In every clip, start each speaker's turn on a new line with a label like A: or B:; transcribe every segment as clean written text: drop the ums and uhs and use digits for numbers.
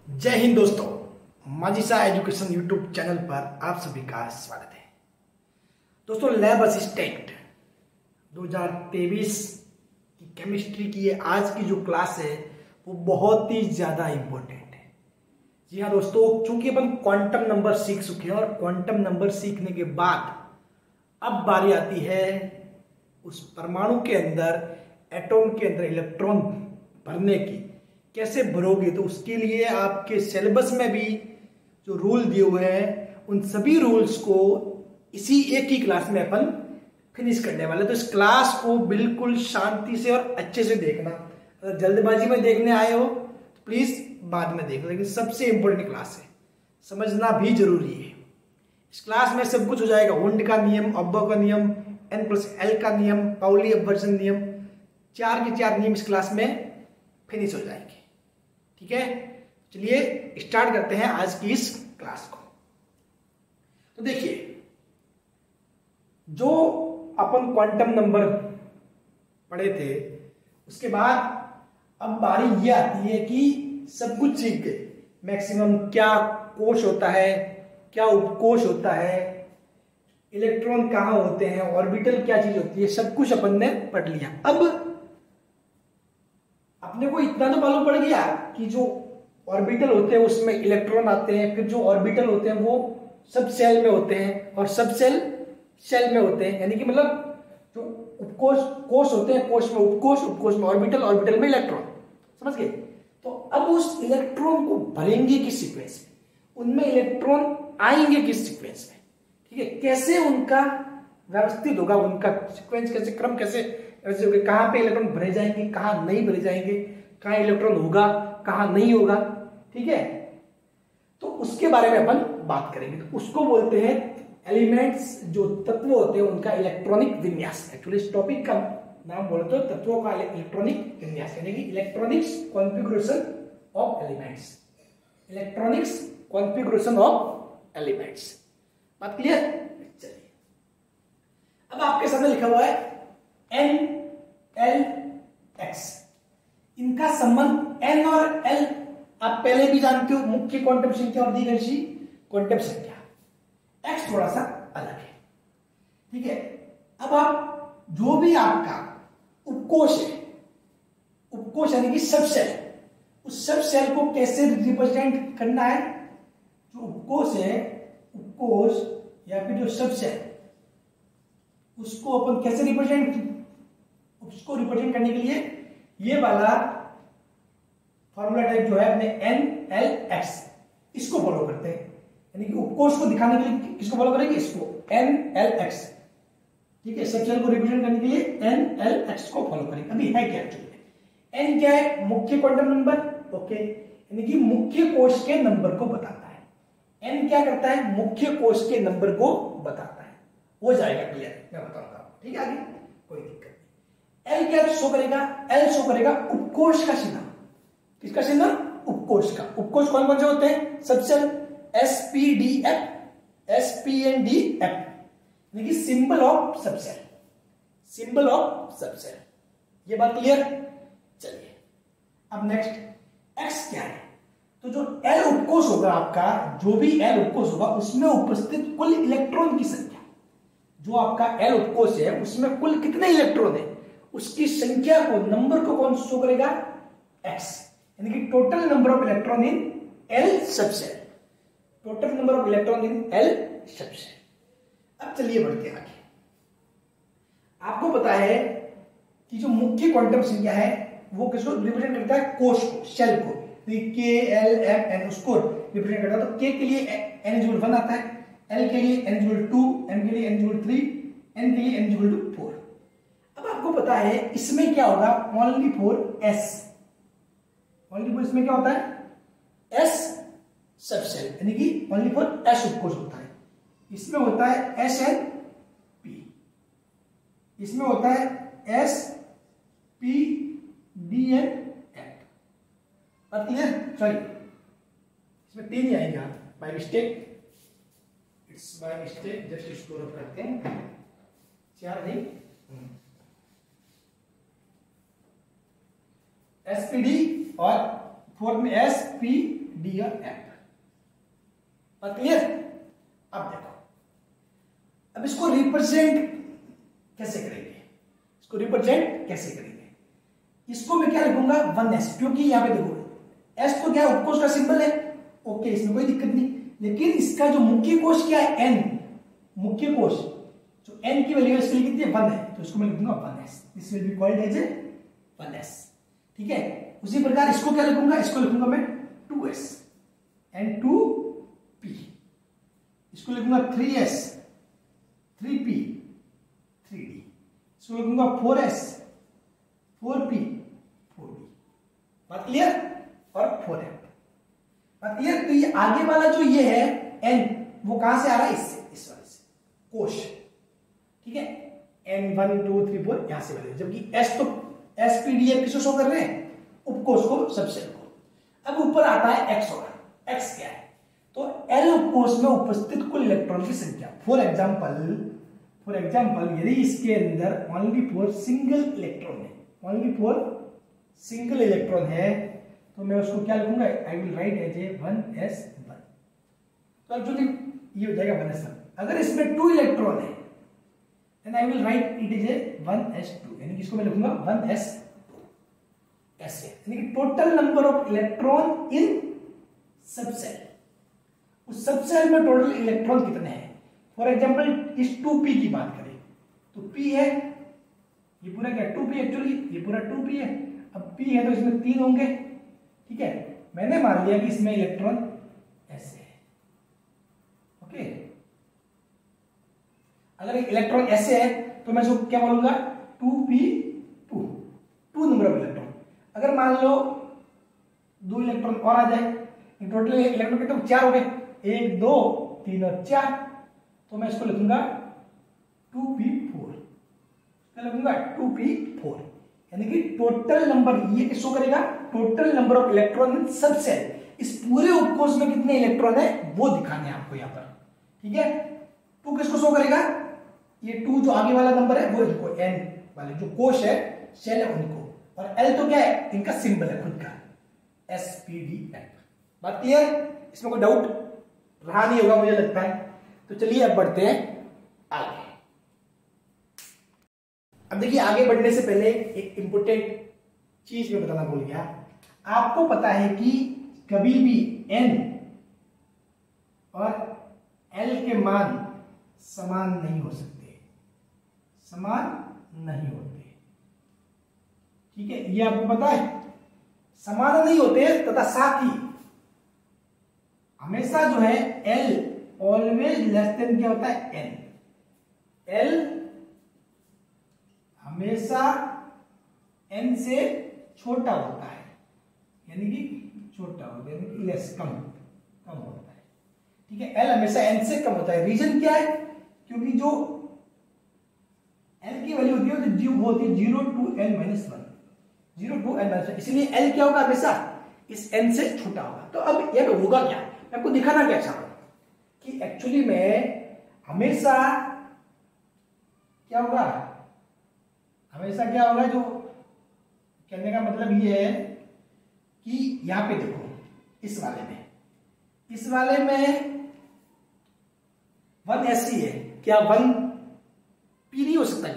A: जय हिंद दोस्तों, Majisa education YouTube channel पर आप सभी का स्वागत है। दोस्तों, लैब असिस्टेंट 2023 की केमिस्ट्री की आज की जो क्लास है वो बहुत ही ज़्यादा इम्पोर्टेंट है। जी हाँ दोस्तों, चूंकि अपन क्वांटम नंबर सीख चुके हैं और क्वांटम नंबर सीखने के बाद अब बारी आती है उस परमाणु के अंदर, एटॉम के अंदर इलेक्ट्रॉन भरने की। कैसे भरोगे, तो उसके लिए आपके सिलेबस में भी जो रूल दिए हुए हैं उन सभी रूल्स को इसी एक ही क्लास में अपन फिनिश करने वाले। तो इस क्लास को बिल्कुल शांति से और अच्छे से देखना। अगर जल्दबाजी में देखने आए हो तो प्लीज बाद में देख लो, लेकिन सबसे इंपॉर्टेंट क्लास है, समझना भी जरूरी है। इस क्लास में सब कुछ हो जाएगा। वुंड का नियम, अब्बो का नियम, N+L का नियम, पाउली अपवर्जन नियम, 4 के 4 नियम इस क्लास में फिनिश हो जाएंगे। ठीक है, चलिए स्टार्ट करते हैं आज की इस क्लास को। तो देखिए, जो अपन क्वांटम नंबर पढ़े थे उसके बाद अब बारी ये आती है कि सब कुछ सीख गए। मैक्सिमम क्या कोश होता है, क्या उपकोश होता है, इलेक्ट्रॉन कहाँ होते हैं, ऑर्बिटल क्या चीज होती है, सब कुछ अपन ने पढ़ लिया। अब अपने को इतना तो मालूम पड़ गया कि जो ऑर्बिटल होते हैं उसमें इलेक्ट्रॉन आते हैं, फिर जो ऑर्बिटल होते हैं वो सब सेल में होते हैं और सब सेल सेल में होते हैं, यानी कि मतलब जो उपकोश कोश होते हैं, कोश में उपकोश, उपकोश में ऑर्बिटल, ऑर्बिटल में इलेक्ट्रॉन। समझ गए? तो अब उस इलेक्ट्रॉन को भरेंगे किस सीक्वेंस में, उनमें इलेक्ट्रॉन आएंगे किस सीक्वेंस में, ठीक है, कैसे उनका व्यवस्थित होगा, उनका सीक्वेंस कैसे, क्रम कैसे, कहां पे इलेक्ट्रॉन भरे जाएंगे, कहां नहीं भरे जाएंगे, कहां इलेक्ट्रॉन होगा, कहां नहीं होगा। ठीक है, तो उसके बारे में अपन बात करेंगे। तो उसको बोलते हैं एलिमेंट्स, जो तत्व होते हैं उनका इलेक्ट्रॉनिक विन्यास। एक्चुअली इस टॉपिक का नाम बोलते हो तत्वों का इलेक्ट्रॉनिक विन्यास, यानी कि electronics configuration of elements. Electronics configuration of elements. बात क्लियर? चलिए, अब आपके सामने लिखा हुआ है N-L-X। इनका संबंध N और L आप पहले भी जानते हो, मुख्य क्वांटम संख्या और द्विघर्षी क्वांटम संख्या। X थोड़ा सा अलग है। ठीक है, अब आप जो भी आपका उपकोश है, उपकोश यानी कि सब सेल, उस सब सेल को कैसे रिप्रेजेंट करना है, जो उपकोश है, उपकोश या फिर जो सब सेल, उसको अपन कैसे रिप्रेजेंट, उसको रिप्रेजेंट करने के लिए ये वाला फॉर्मूला टाइप जो है अपने N-L-X, इसको फॉलो करते हैं। यानी कि उपकोश को दिखाने के लिए किसको फॉलो करेंगे, इसको N-L-X। ठीक है, सब सेल को रिप्रेजेंट करने के लिए N-L-X को फॉलो करेंगे। अभी है क्या एक्चुअली, N क्या है, मुख्य क्वांटम नंबर। ओके, यानी कि मुख्य कोश के नंबर को बताता है। N क्या करता है, मुख्य कोश के नंबर को बताता है। हो जाएगा क्लियर, मैं बताऊंगा आपको। ठीक है, आगे कोई दिक्कत नहीं। L क्या शो करेगा, L शो करेगा उपकोश का चिन्ह। किसका चिन्ह, उपकोश का। उपकोश कौन कौन से होते हैं, सब सेल, SPDF, SPNDF, यानी कि सिंबल ऑफ सब सेल, सिंबल ऑफ सब सेल। ये बात क्लियर? चलिए, अब नेक्स्ट X क्या है, तो जो L उपकोश होगा आपका, जो भी L उपकोश होगा उसमें उपस्थित कुल इलेक्ट्रॉन की संख्या। जो आपका L उपकोश है उसमें कुल कितने इलेक्ट्रॉन है, उसकी संख्या को, नंबर को कौन शो करेगा, X, यानी कि total number of electron in L subshell, total number of electron in L subshell. अब चलिए बढ़ते हैं आगे। आपको पता है कि जो मुख्य क्वांटम संख्या है वो किसको रिप्रेजेंट करता है, कोश को, सेल को। K-L-M-N उसको रिप्रेजेंट करता है। तो K के लिए N=1 आता है, L के लिए N=2, M के लिए N=3, N के लिए N=4। अब आपको पता है इसमें क्या होगा, only for S, only for इसमें क्या होता है, S सबसेल, यानी कि ओनली फॉर S उपकोश होता है। इसमें होता है SNP, इसमें होता है SPDN। बात क्लियर? सॉरी, इसमें 3 ही आएगा, by mistake, it's by mistake, just इसको रख करते हैं, 4 नहीं, SPD और 4 में SP डी और एफ। बात क्लियर? अब देखो, अब इसको रिप्रेजेंट कैसे करेंगे, इसको रिप्रेजेंट कैसे करेंगे? इसको मैं क्या लिखूंगा 1s, क्योंकि यहां पे देखो s तो क्या उपकोष का सिंबल है, ओके इसमें कोई दिक्कत नहीं, लेकिन इसका जो मुख्य कोश क्या है n, मुख्य कोश जो n की वैल्यू इसके लिए कितनी है 1 है, तो इसको मैं लिखूंगा 1s, this will be called as 1s। ठीक है, उसी प्रकार इसको क्या लिखूंगा, इसको लिखूंगा मैं 2s एंड 2p, इसको लिखूंगा 3s 3p 3d, इसको लिखूंगा 4s 4p 4d। बात क्लियर? और 4f। बात क्लियर? तो ये आगे वाला जो ये है n, वो कहां से आ रहा है, इससे, इस वाले से, कोश। ठीक है, n 1 2 3 4 यहां से वाले, जबकि s तो spdf किसको शो कर रहे हैं, उपकोश को, सबसेल को। अब ऊपर आता है x होगा, x क्या है, तो L उपकोश में उपस्थित कुल इलेक्ट्रॉन की संख्या। फॉर एग्जाम्पल यदि इसके अंदर ओनली फॉर सिंगल इलेक्ट्रॉन है, ओनली फॉर सिंगल इलेक्ट्रॉन है, तो मैं उसको क्या लिखूंगा, I will write as a 1s1। तो एक्चुअली ये हो जाएगा 1s1। अगर इसमें 2 इलेक्ट्रॉन है then I will write it is a 1s2, यानी कि इसको मैं लिखूंगा 1s2 ऐसे, यानी कि total number of electron in subshell. उस सबसेल में टोटल इलेक्ट्रॉन कितने हैं? फॉर एग्जांपल इस 2p की बात करें तो p है, ये पूरा क्या 2p, एक्चुअली ये पूरा 2p है। अब p है तो इसमें 3 होंगे। ठीक है, मैंने मान लिया कि इसमें इलेक्ट्रॉन ऐसे है, ओके। अगर इलेक्ट्रॉन ऐसे है तो मैं इसको क्या बोलूंगा 2p2, 2 नंबर ऑफ इलेक्ट्रॉन। अगर मान लो 2 इलेक्ट्रॉन और आ जाए, टोटल इलेक्ट्रॉन कितने 4 हो गए, 1 2 3 और 4, तो मैं इसको लिखूंगा 2p4, क्या लिखूंगा 2p4, यानी कि टोटल नंबर, ये किसको करेगा, total number of electron in subshell. इस पूरे उपकोश में कितने इलेक्ट्रॉन है वो दिखाने हैं आपको यहां पर। ठीक है, 2 किसको शो करेगा, ये 2 जो आगे वाला नंबर है वो इनको n वाले जो कोश है, शेल है उनको, और l तो क्या है, इनका सिंबल है खुद का, spdf। बात क्लियर? इसमें कोई डाउट रहा नहीं होगा मुझे लगता है। तो चलिए अब बढ़ते हैं आगे। अब देखिए, आगे बढ़ने से पहले एक इंपोर्टेंट चीज मैं बताना भूल गया। आपको पता है कि कभी भी n और l के मान समान नहीं हो सकते, समान नहीं होते। ठीक है, ये आपको पता है, समान नहीं होते, तथा साथ ही हमेशा जो है L ऑलवेज लेस देन क्या होता है N, L हमेशा N से छोटा होता है, यानी कि छोटा होता है, यानी कि लेस, कम होता है। ठीक है, L हमेशा N से कम होता है। रीजन क्या है, क्योंकि जो L की वैल्यू होती है तो वो होती है 0 to n-1, 0 to n-1, इसलिए L क्या होगा, हमेशा इस N से छोटा होगा। तो अब ये होगा क्या, मैं आपको दिखाना क्या चाह रहा हूं कि एक्चुअली में हमेशा क्या होगा, हमेशा क्या होगा, जो कहने का मतलब ये है कि यहां पे देखो, इस वाले में 1s है, क्या 1p नहीं हो सकता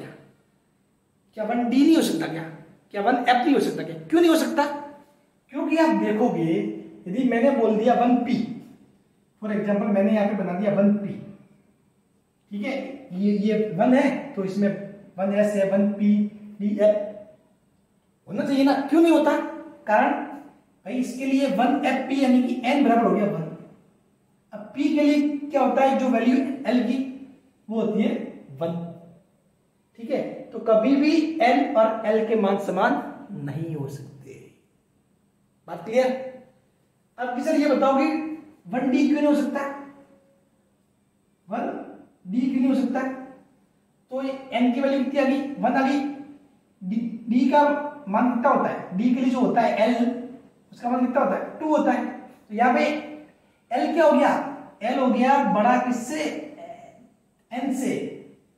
A: क्या 1d नहीं हो सकता क्या 1f नहीं हो सकता क्या? क्यों नहीं हो सकता? क्योंकि आप देखोगे, यदि मैंने बोल दिया 1p, फॉर एग्जांपल मैंने यहां पे बना दिया 1p, ठीक है, ये 1 है तो इसमें 1s है, 1p df होना चाहिए ना, क्यों नहीं होता? कारण भाई इसके लिए 1fp यानी कि n बराबर हो गया 1। अब p के लिए क्या होता है, जो वैल्यू l की वो होती है 1। ठीक है, तो कभी भी n और l के मान समान नहीं हो सकते। बात क्लियर? अब सर ये बताओ कि 1d क्यों नहीं हो सकता, 1d क्यों नहीं हो सकता? तो ये n की वैल्यू कितनी आ गई, 1 आ गई। d का मान कितना होता है, d के लिए जो होता है l, उसका मान कितना होता है 2 होता है। तो यहां पे l क्या हो गया, l हो गया बड़ा किससे, n से।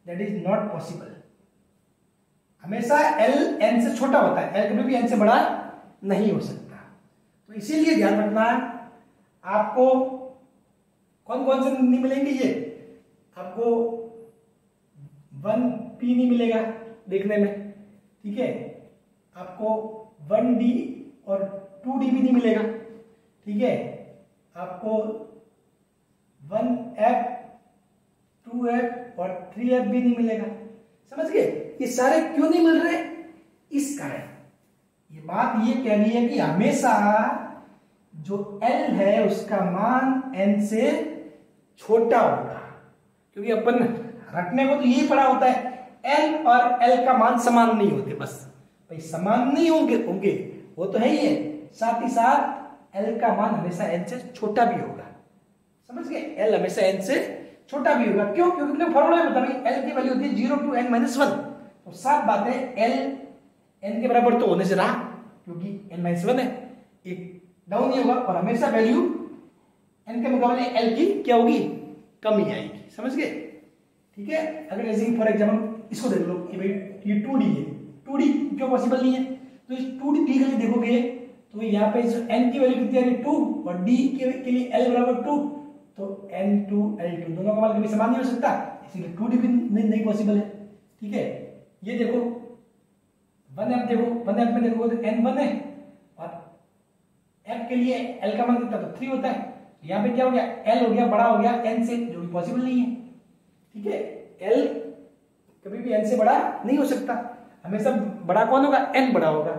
A: दैट इज नॉट पॉसिबल, हमेशा l n से छोटा होता है, l कभी भी n से बड़ा नहीं हो सकता। तो इसीलिए ध्यान रखना आपको कौन कौन से नहीं मिलेंगे, ये आपको 1p नहीं मिलेगा देखने में, ठीक है। आपको 1d और 2d भी नहीं मिलेगा, ठीक है। आपको 1f 2f और 3f भी नहीं मिलेगा, समझ गए। ये सारे क्यों नहीं मिल रहे, इस कारण ये बात ये कह रही है कि हमेशा जो L है उसका मान n से छोटा होगा, क्योंकि अपन रखने को तो यही पड़ा होता है L और L का मान समान नहीं होते, बस भाई समान नहीं होंगे वो तो है ही है, साथ ही साथ L का मान हमेशा n से छोटा भी होगा, समझ गए। L हमेशा n से छोटा भी होगा, क्यों, क्योंकि फॉर्मूला में बता रही L की वैल्यू होती है 0 to n-1, तो साफ बात है L n के बराबर तो होने से रहा, क्योंकि n-1 है, एक डाउन नहीं होगा, और हमेशा वैल्यू n के मुकाबले L की क्या होगी, कम ही आएगी, समझ गए, ठीक है। अगर जैसे फॉर एग्जाम्पल इसको देख लो कि भाई ये 2d है, 2d क्यों पॉसिबल नहीं है, तो इस 2d के लिए देखोगे तो यहाँ पे जो n की वैल्यू कितनी आ रही है 2 और d के लिए L बराबर 2, तो n2 L2 दोनों का मान कभी समान नहीं हो सकता, इसीलिए 2d भी नहीं पॉसिबल है, ठीक है। ये देखो 1f देखो, 1f में देखोगे तो n1 है और f के लिए L का मान कितना तो 3 होता है, यहाँ पे क्या हो गया L हो गया बड़ा हो गया n से, जो भी पॉसिबल नहीं है, ठीक है। L कभी भी n से बड़ा नहीं हो सकता, हमेशा बड़ा कौन होगा, n बड़ा होगा,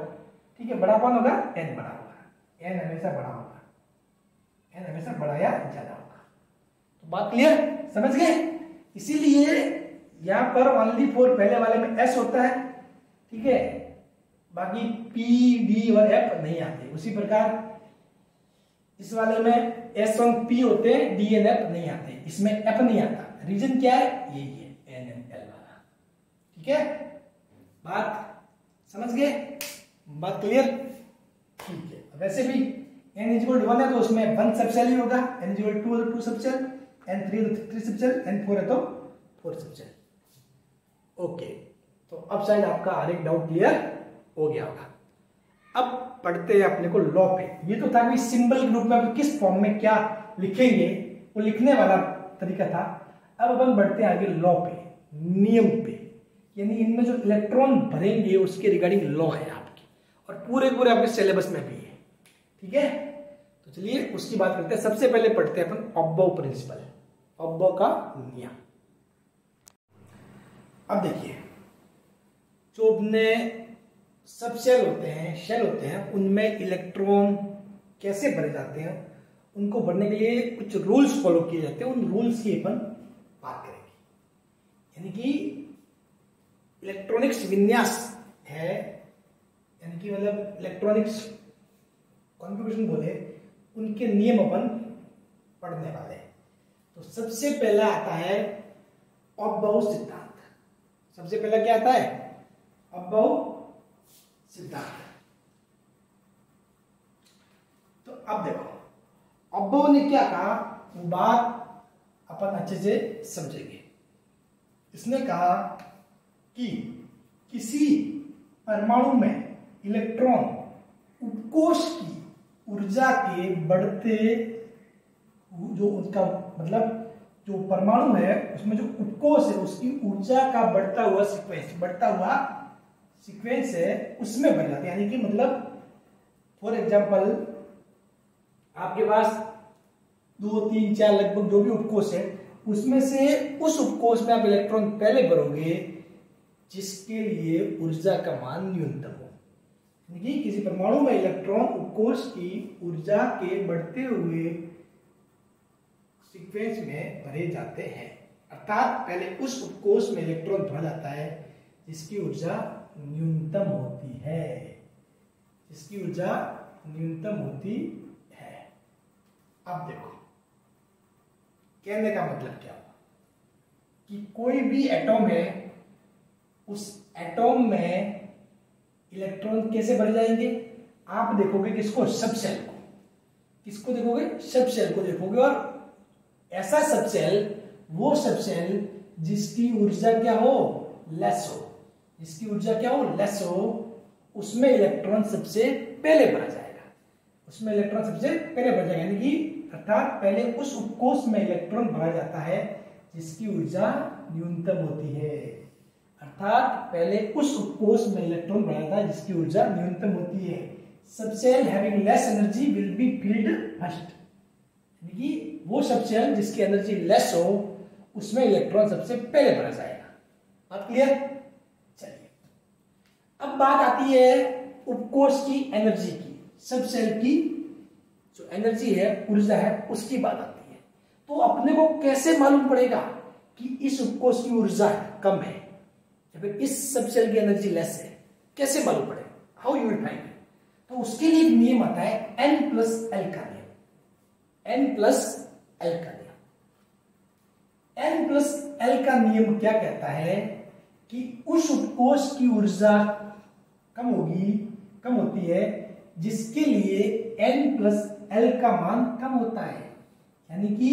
A: ठीक है। बड़ा कौन होगा, n बड़ा होगा, n हमेशा बड़ा होगा, n हमेशा बड़ा या ज्यादा होगा, तो बात क्लियर, समझ गए। इसीलिए यहां पर ओनली फॉर पहले वाले में s होता है, ठीक है, बाकी p d और f नहीं आते। उसी प्रकार इस वाले में s और p होते हैं, d और f नहीं आते, इसमें f नहीं आता, रीजन क्या है, यही है n and l वाला, ठीक है। बात समझ गए, बात क्लियर, ठीक है। वैसे भी n इक्वल टू 1 है तो उसमें 1 सबसेल ही होगा, n इक्वल टू 2 है तो 2 सबसेल, n3 है तो 3 सबसेल, n4 है तो 4 सबसेल, ओके। तो अब शायद आपका हर एक डाउट क्लियर हो गया होगा। अब पढ़ते हैं अपने को लॉ पे। ये तो था कि सिंबल ग्रुप में आप किस फॉर्म में क्या लिखेंगे, वो लिखने वाला तरीका था। अब अपन बढ़ते हैं आगे लॉ पे, नियम पे, यानी इनमें जो इलेक्ट्रॉन भरेंगे उसके रिगार्डिंग लॉ है आपकी, और पूरे पूरे आपके सिलेबस में भी है, ठीक है। तो चलिए उसकी बात करते हैं। सबसे पहले पढ़ते हैं अपन अबव प्रिंसिपल, अबव का नियम। अब देखिए, जो अपने सब शेल होते हैं, उनमें इलेक्ट्रॉन कैसे भरे जाते हैं, उनको भरने के लिए कुछ रूल्स फॉलो किए जाते हैं, उन रूल्स की अपन बात करेंगे। यानी कि इलेक्ट्रॉनिक्स विन्यास है, यानी कि मतलब इलेक्ट्रॉनिक्स कॉन्फ़िगरेशन बोले, उनके नियम अपन पढ़ने वाले हैं। तो सबसे पहला आता है अबव सिद्धांत। सबसे पहला क्या आता है, अबव सिद्धांत। तो अब देखो अबव ने क्या कहा, वो बात अपन अच्छे से समझेंगे। इसने कहा कि किसी परमाणु में इलेक्ट्रॉन उपकोष की ऊर्जा के बढ़ते, जो उसका मतलब जो परमाणु है उसमें जो उपकोष है उसकी ऊर्जा का बढ़ता हुआ सीक्वेंस है, उसमें बढ़ जाते हैं। यानी कि मतलब फॉर एग्जांपल आपके पास 2 3 4 लगभग जो भी उपकोष है, उसमें से उस उपकोष में आप इलेक्ट्रॉन पहले भरोगे जिसके लिए ऊर्जा का मान न्यूनतम हो। यानी कि किसी परमाणु में इलेक्ट्रॉन उपकोष की ऊर्जा के बढ़ते हुए सीक्वेंस में भरे जाते हैं, अर्थात पहले उस उपकोष में इलेक्ट्रॉन भरा जाता है जिसकी ऊर्जा न्यूनतम होती है, जिसकी ऊर्जा न्यूनतम होती है। अब देखो कहने का मतलब क्या हुआ कि कोई भी एटॉम है, उस एटॉम में इलेक्ट्रॉन कैसे भरे जाएंगे, आप देखोगे किसको, सबसेल को। किसको देखोगे, सबसेल को देखोगे, और ऐसा सबसेल, वो सबसेल जिसकी ऊर्जा क्या हो, लेस हो, जिसकी ऊर्जा क्या हो, लेस हो, उसमें इलेक्ट्रॉन सबसे पहले भरा जाएगा। उसमें इलेक्ट्रॉन सबसे पहले भरा जाएगा, यानी कि अर्थात पहले उस उपकोष में इलेक्ट्रॉन भरा जाता है जिसकी ऊर्जा न्यूनतम होती है। अर्थात पहले उस उपकोष में इलेक्ट्रॉन भरा जाता है जिसकी ऊर्जा न्यूनतम होती है। Subshell having less energy will be filled first, यानी कि वो सबसेल जिसकी एनर्जी लेस हो उसमें इलेक्ट्रॉन सबसे पहले भरा जाएगा। बात क्लियर? चलिए अब बात आती है उपकोष की एनर्जी की, सबसेल की जो एनर्जी है, ऊर्जा है, उसकी बात आती है। तो अपने को कैसे मालूम पड़ेगा कि इस उपकोष की ऊर्जा कम है या फिर इस सबसेल की एनर्जी लेस है? कैसे मालूम पड़ेगा? How you will find? तो उसके लिए एक नियम आता है N+L का नियम। N+L का नियम, N+L का नियम क्या कहता है कि उस उपकोष की ऊर्जा कम होती है जिसके लिए N+L का मान कम होता है। यानी कि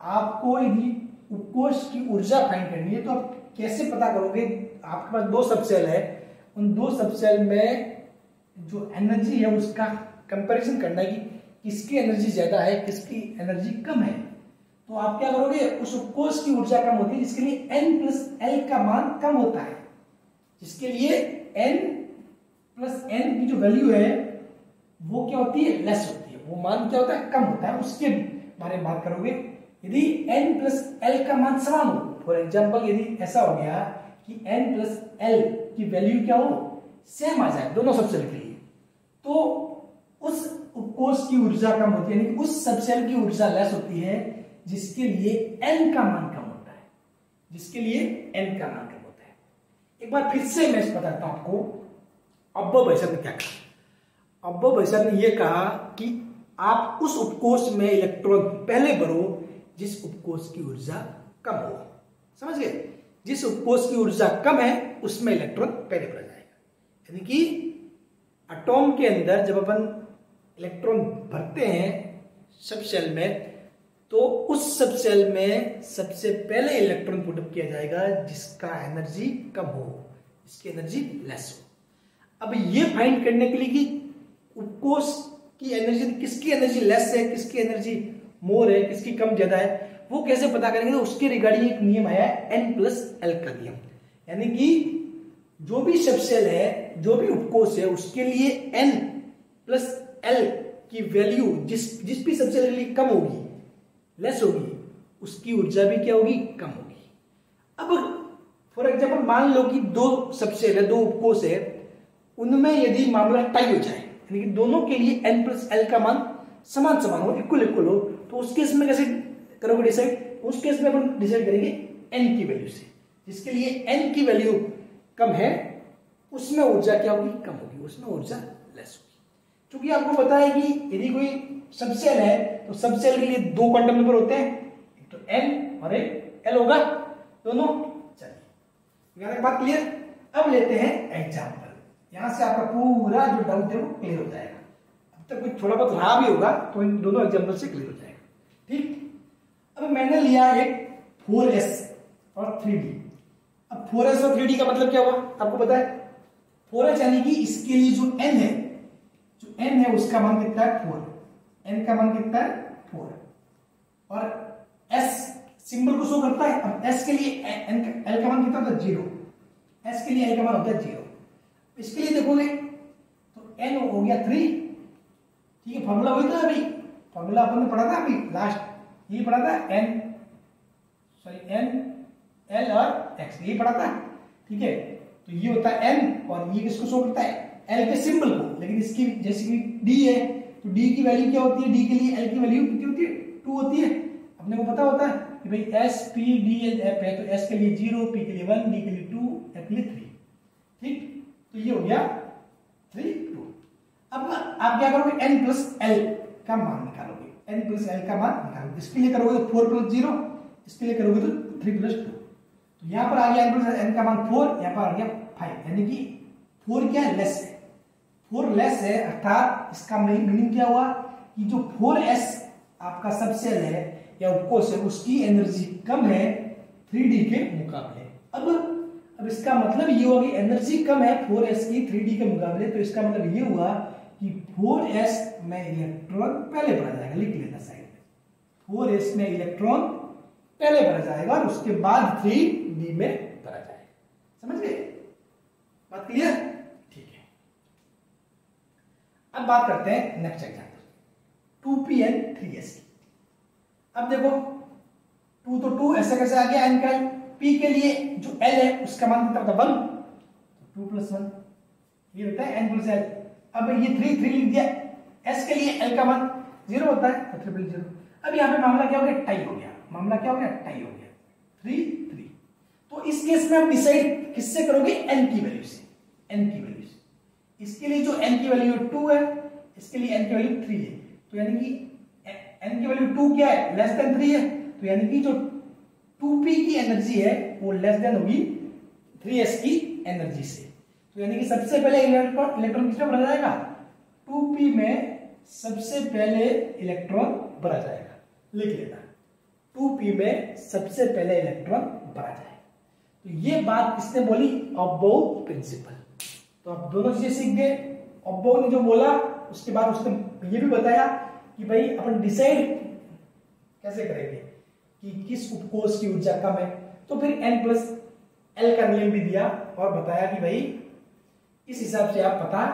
A: आपको यदि उपकोष की ऊर्जा फाइंड करनी है तो आप कैसे पता करोगे? आपके पास दो सबसेल है, उन दो सबसेल में जो एनर्जी है उसका कंपैरिजन करना है कि किसकी एनर्जी ज्यादा है, किसकी एनर्जी कम है। तो आप क्या करोगे? उस उपकोष की ऊर्जा कम होती है जिसके लिए N+L का मान कम होता है, जिसके लिए N+N की जो वैल्यू है वो क्या होती है? लेस होती है। वो मान क्या होता है? कम होता है। उसके बारे में बात करोगे। यदि N+L का मान समान हो, फॉर एग्जाम्पल यदि ऐसा हो गया कि N+L की वैल्यू क्या हो? सेम आ जाए दोनों सबसेल के लिए, तो उस उपकोष की ऊर्जा कम होती है, यानी उस सबसेल की ऊर्जा लेस होती है जिसके लिए N का मान कम होता है, जिसके लिए N का मान कम होता है। एक बार फिर से मैं बताता हूं आपको। अब्बो भाई साहब ने क्या कहा? अब्बो भाई साहब ने यह कहा कि आप उस उपकोष में इलेक्ट्रॉन पहले भरो जिस उपकोष की ऊर्जा कम हो। समझ गए? जिस उपकोष की ऊर्जा कम है उसमें इलेक्ट्रॉन पहले भरा जाएगा। यानी कि एटॉम के अंदर जब अपन इलेक्ट्रॉन भरते हैं सब सेल में, तो उस सब सेल में सबसे पहले इलेक्ट्रॉन पुटअप किया जाएगा जिसका एनर्जी कम हो, जिसकी एनर्जी लेस हो। अब ये फाइंड करने के लिए कि उपकोष की एनर्जी, किसकी एनर्जी लेस है, किसकी एनर्जी मोर है, किसकी कम ज्यादा है, वो कैसे पता करेंगे? तो उसके रिगार्डिंग एक नियम आया है N+L का नियम। यानी कि जो भी सबसेल है, जो भी उपकोष है, उसके लिए N+L की वैल्यू जिस भी सबसेल के लिए कम होगी, लेस होगी, उसकी ऊर्जा भी क्या होगी? कम होगी। अब फॉर एग्जाम्पल मान लो कि दो सबसेल है, दो उपकोष है, उनमें यदि मामला टाई हो जाए, यानी कि दोनों के लिए N+L का मान समान हो, इक्वल हो, तो उस केस में कैसे करोगे डिसाइड? उस केस में अपन डिसाइड करेंगे N की वैल्यू से। जिसके लिए N की वैल्यू कम है उसमें ऊर्जा क्या होगी? कम होगी, उसमें ऊर्जा लेस होगी। क्योंकि आपको पता है कि यदि कोई सबसेल है तो सबसेल के लिए दो क्वांटम नंबर होते हैं, एक तो N और एक L होगा, दोनों। चलिए बात क्लियर? अब लेते हैं एग्जाम्पल। यहां से आपका पूरा जो डाउट है वो क्लियर हो जाएगा। अब तक कुछ थोड़ा बहुत रहा भी होगा तो इन दोनों एग्जाम्पल से क्लियर हो जाएगा। ठीक, अब मैंने लिया एक 4s और 3d। अब 4s और 3d का मतलब क्या हुआ? आपको पता है 4s यानी कि इसके लिए जो n है, उसका मान कितना है? 4। n का मान कितना है? 4। और s सिंबल को शो करता है। अब s के लिए l का मान कितना होता है? 0। s के लिए l का मान होता है 0। इसके लिए देखोगे तो n हो गया 3। ठीक है, फॉर्मूला वही था अभी, फॉर्मूला अपन ने पढ़ा था अभी लास्ट, यही पढ़ा था n l और x, यही पढ़ा था। ठीक है, तो ये होता है n और ये किसको शो करता है? l के सिंबल को। लेकिन इसकी जैसे कि d है तो d की वैल्यू क्या होती है? d के लिए l की वैल्यू कितनी होती है? 2 होती है। अपने को पता होता है कि भाई s p d l f है, तो s के लिए 0, p के लिए 1, d के लिए 2, f के लिए 3। ठीक, तो ये हो गया 3, 2। अब आप क्या करोगे? N+L का मान निकालोगे। N+L का मान निकालोगे। इसके लिए करोगे तो 4 + 0, इसके लिए करोगे तो 3 + 2। तो यहां पर आ गया N+L का मान 4, यहां पर आ गया 5, यानी कि 4 क्या है? लेस है। 4 लेस है, अर्थात इसका मीनिंग क्या हुआ कि जो 4s आपका सबसेल है या उपकोष है उसकी एनर्जी कम है 3d के मुकाबले। अब इसका मतलब ये हुआ कि एनर्जी कम है 4s की 3d के मुकाबले, तो इसका मतलब ये हुआ कि 4s में इलेक्ट्रॉन पहले भरा जाएगा, लिख लेना साइड में, 4s में इलेक्ट्रॉन पहले भरा जाएगा और उसके बाद 3d में भरा जाएगा। समझ गए? बात क्लियर? ठीक है। अब बात करते हैं next example, 2p and 3s की। अब देखो 2 तो 2 ऐसे कैसे आ गया, n का p के लिए जो l है उसका मान कितना होता है 1, 2 + 1 ये होता है n + l। अब ये 3 लिख दिया, s के लिए l का मान 0 होता है तो 3 0। अब यहाँ पे मामला क्या हो गया, टाई हो गया, मामला क्या हो गया, टाई हो गया, 3 3। तो इस केस में आप डिसाइड किससे करोगे, n की वैल्यू से, n की वैल्यू से। इसके लिए जो n की वैल्यू 2 है, इसके लिए n की वैल्यू 3 है, तो यानी कि n की वैल्यू 2 क्या है, लेस देन 3 है, तो यानी कि जो 2p की एनर्जी है वो लेस देन होगी 3s की एनर्जी से। तो यानी कि सबसे पहले इलेक्ट्रॉन किसमें भरा जाएगा, 2p में सबसे पहले इलेक्ट्रॉन भरा जाएगा, लिख लेना 2p में सबसे पहले इलेक्ट्रॉन भरा जाएगा। तो ये बात किसने बोली, अबोव प्रिंसिपल। तो आप दोनों चीजें सीख गए। अबोव ने जो बोला उसके बाद उसने ये भी बताया कि भाई अपन डिसाइड कैसे करेंगे कि किस उपकोष की ऊर्जा कम है, तो फिर n + l का नियम भी दिया और बताया कि भाई इस हिसाब से आप पता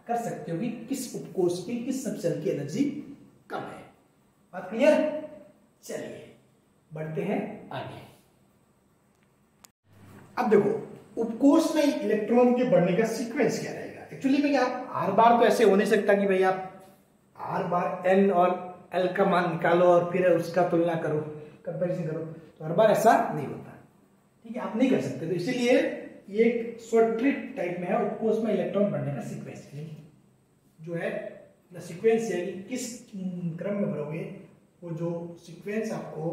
A: कर सकते हो कि किस उपकोष की, किस सबसेल की एनर्जी कम है। बात क्लियर? चलिए बढ़ते हैं आगे। अब देखो उपकोष में इलेक्ट्रॉन के बढ़ने का सीक्वेंस क्या रहेगा। एक्चुअली में आप हर बार तो ऐसे हो नहीं सकता कि भाई आप हर बार n और l का मान निकालो और फिर उसका तुलना करो, कंपैरिजन करो, तो हर बार ऐसा नहीं होता, ठीक है, आप नहीं कर सकते। तो इसीलिए ये एक शॉर्ट ट्रिक टाइप में है, उपकोष में इलेक्ट्रॉन बढ़ने का सीक्वेंस जो है ना, सीक्वेंस है कि किस क्रम में भरोगे, वो जो सीक्वेंस आपको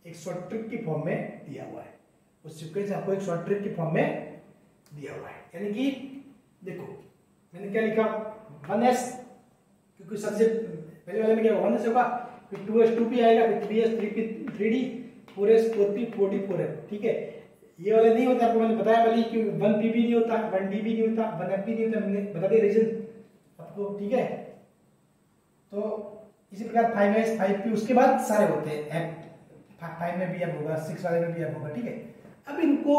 A: एक शॉर्ट ट्रिक की फॉर्म में दिया हुआ है, वो सीक्वेंस आपको एक शॉर्ट ट्रिक की फॉर्म में दिया हुआ है। यानी कि देखो मैंने क्या लिखा, 1s, क्योंकि सबसे पहले वाले में क्या 1s होगा, फिर 2s 2p आएगा, फिर 3s 3p 3d, 4s 4p 4d 4f, ठीक है। ये वाले नहीं होता, आपको मैंने बताया वाली कि 1p भी नहीं होता, 1d भी नहीं होता, 1f भी नहीं होता, मैंने बता दिया रीजन आपको, ठीक है। तो इसी प्रकार 5s 5p उसके बाद सारे होते हैं, 5 में भी अब होगा, 6 वाले में भी अब होगा, ठीक है। अब इनको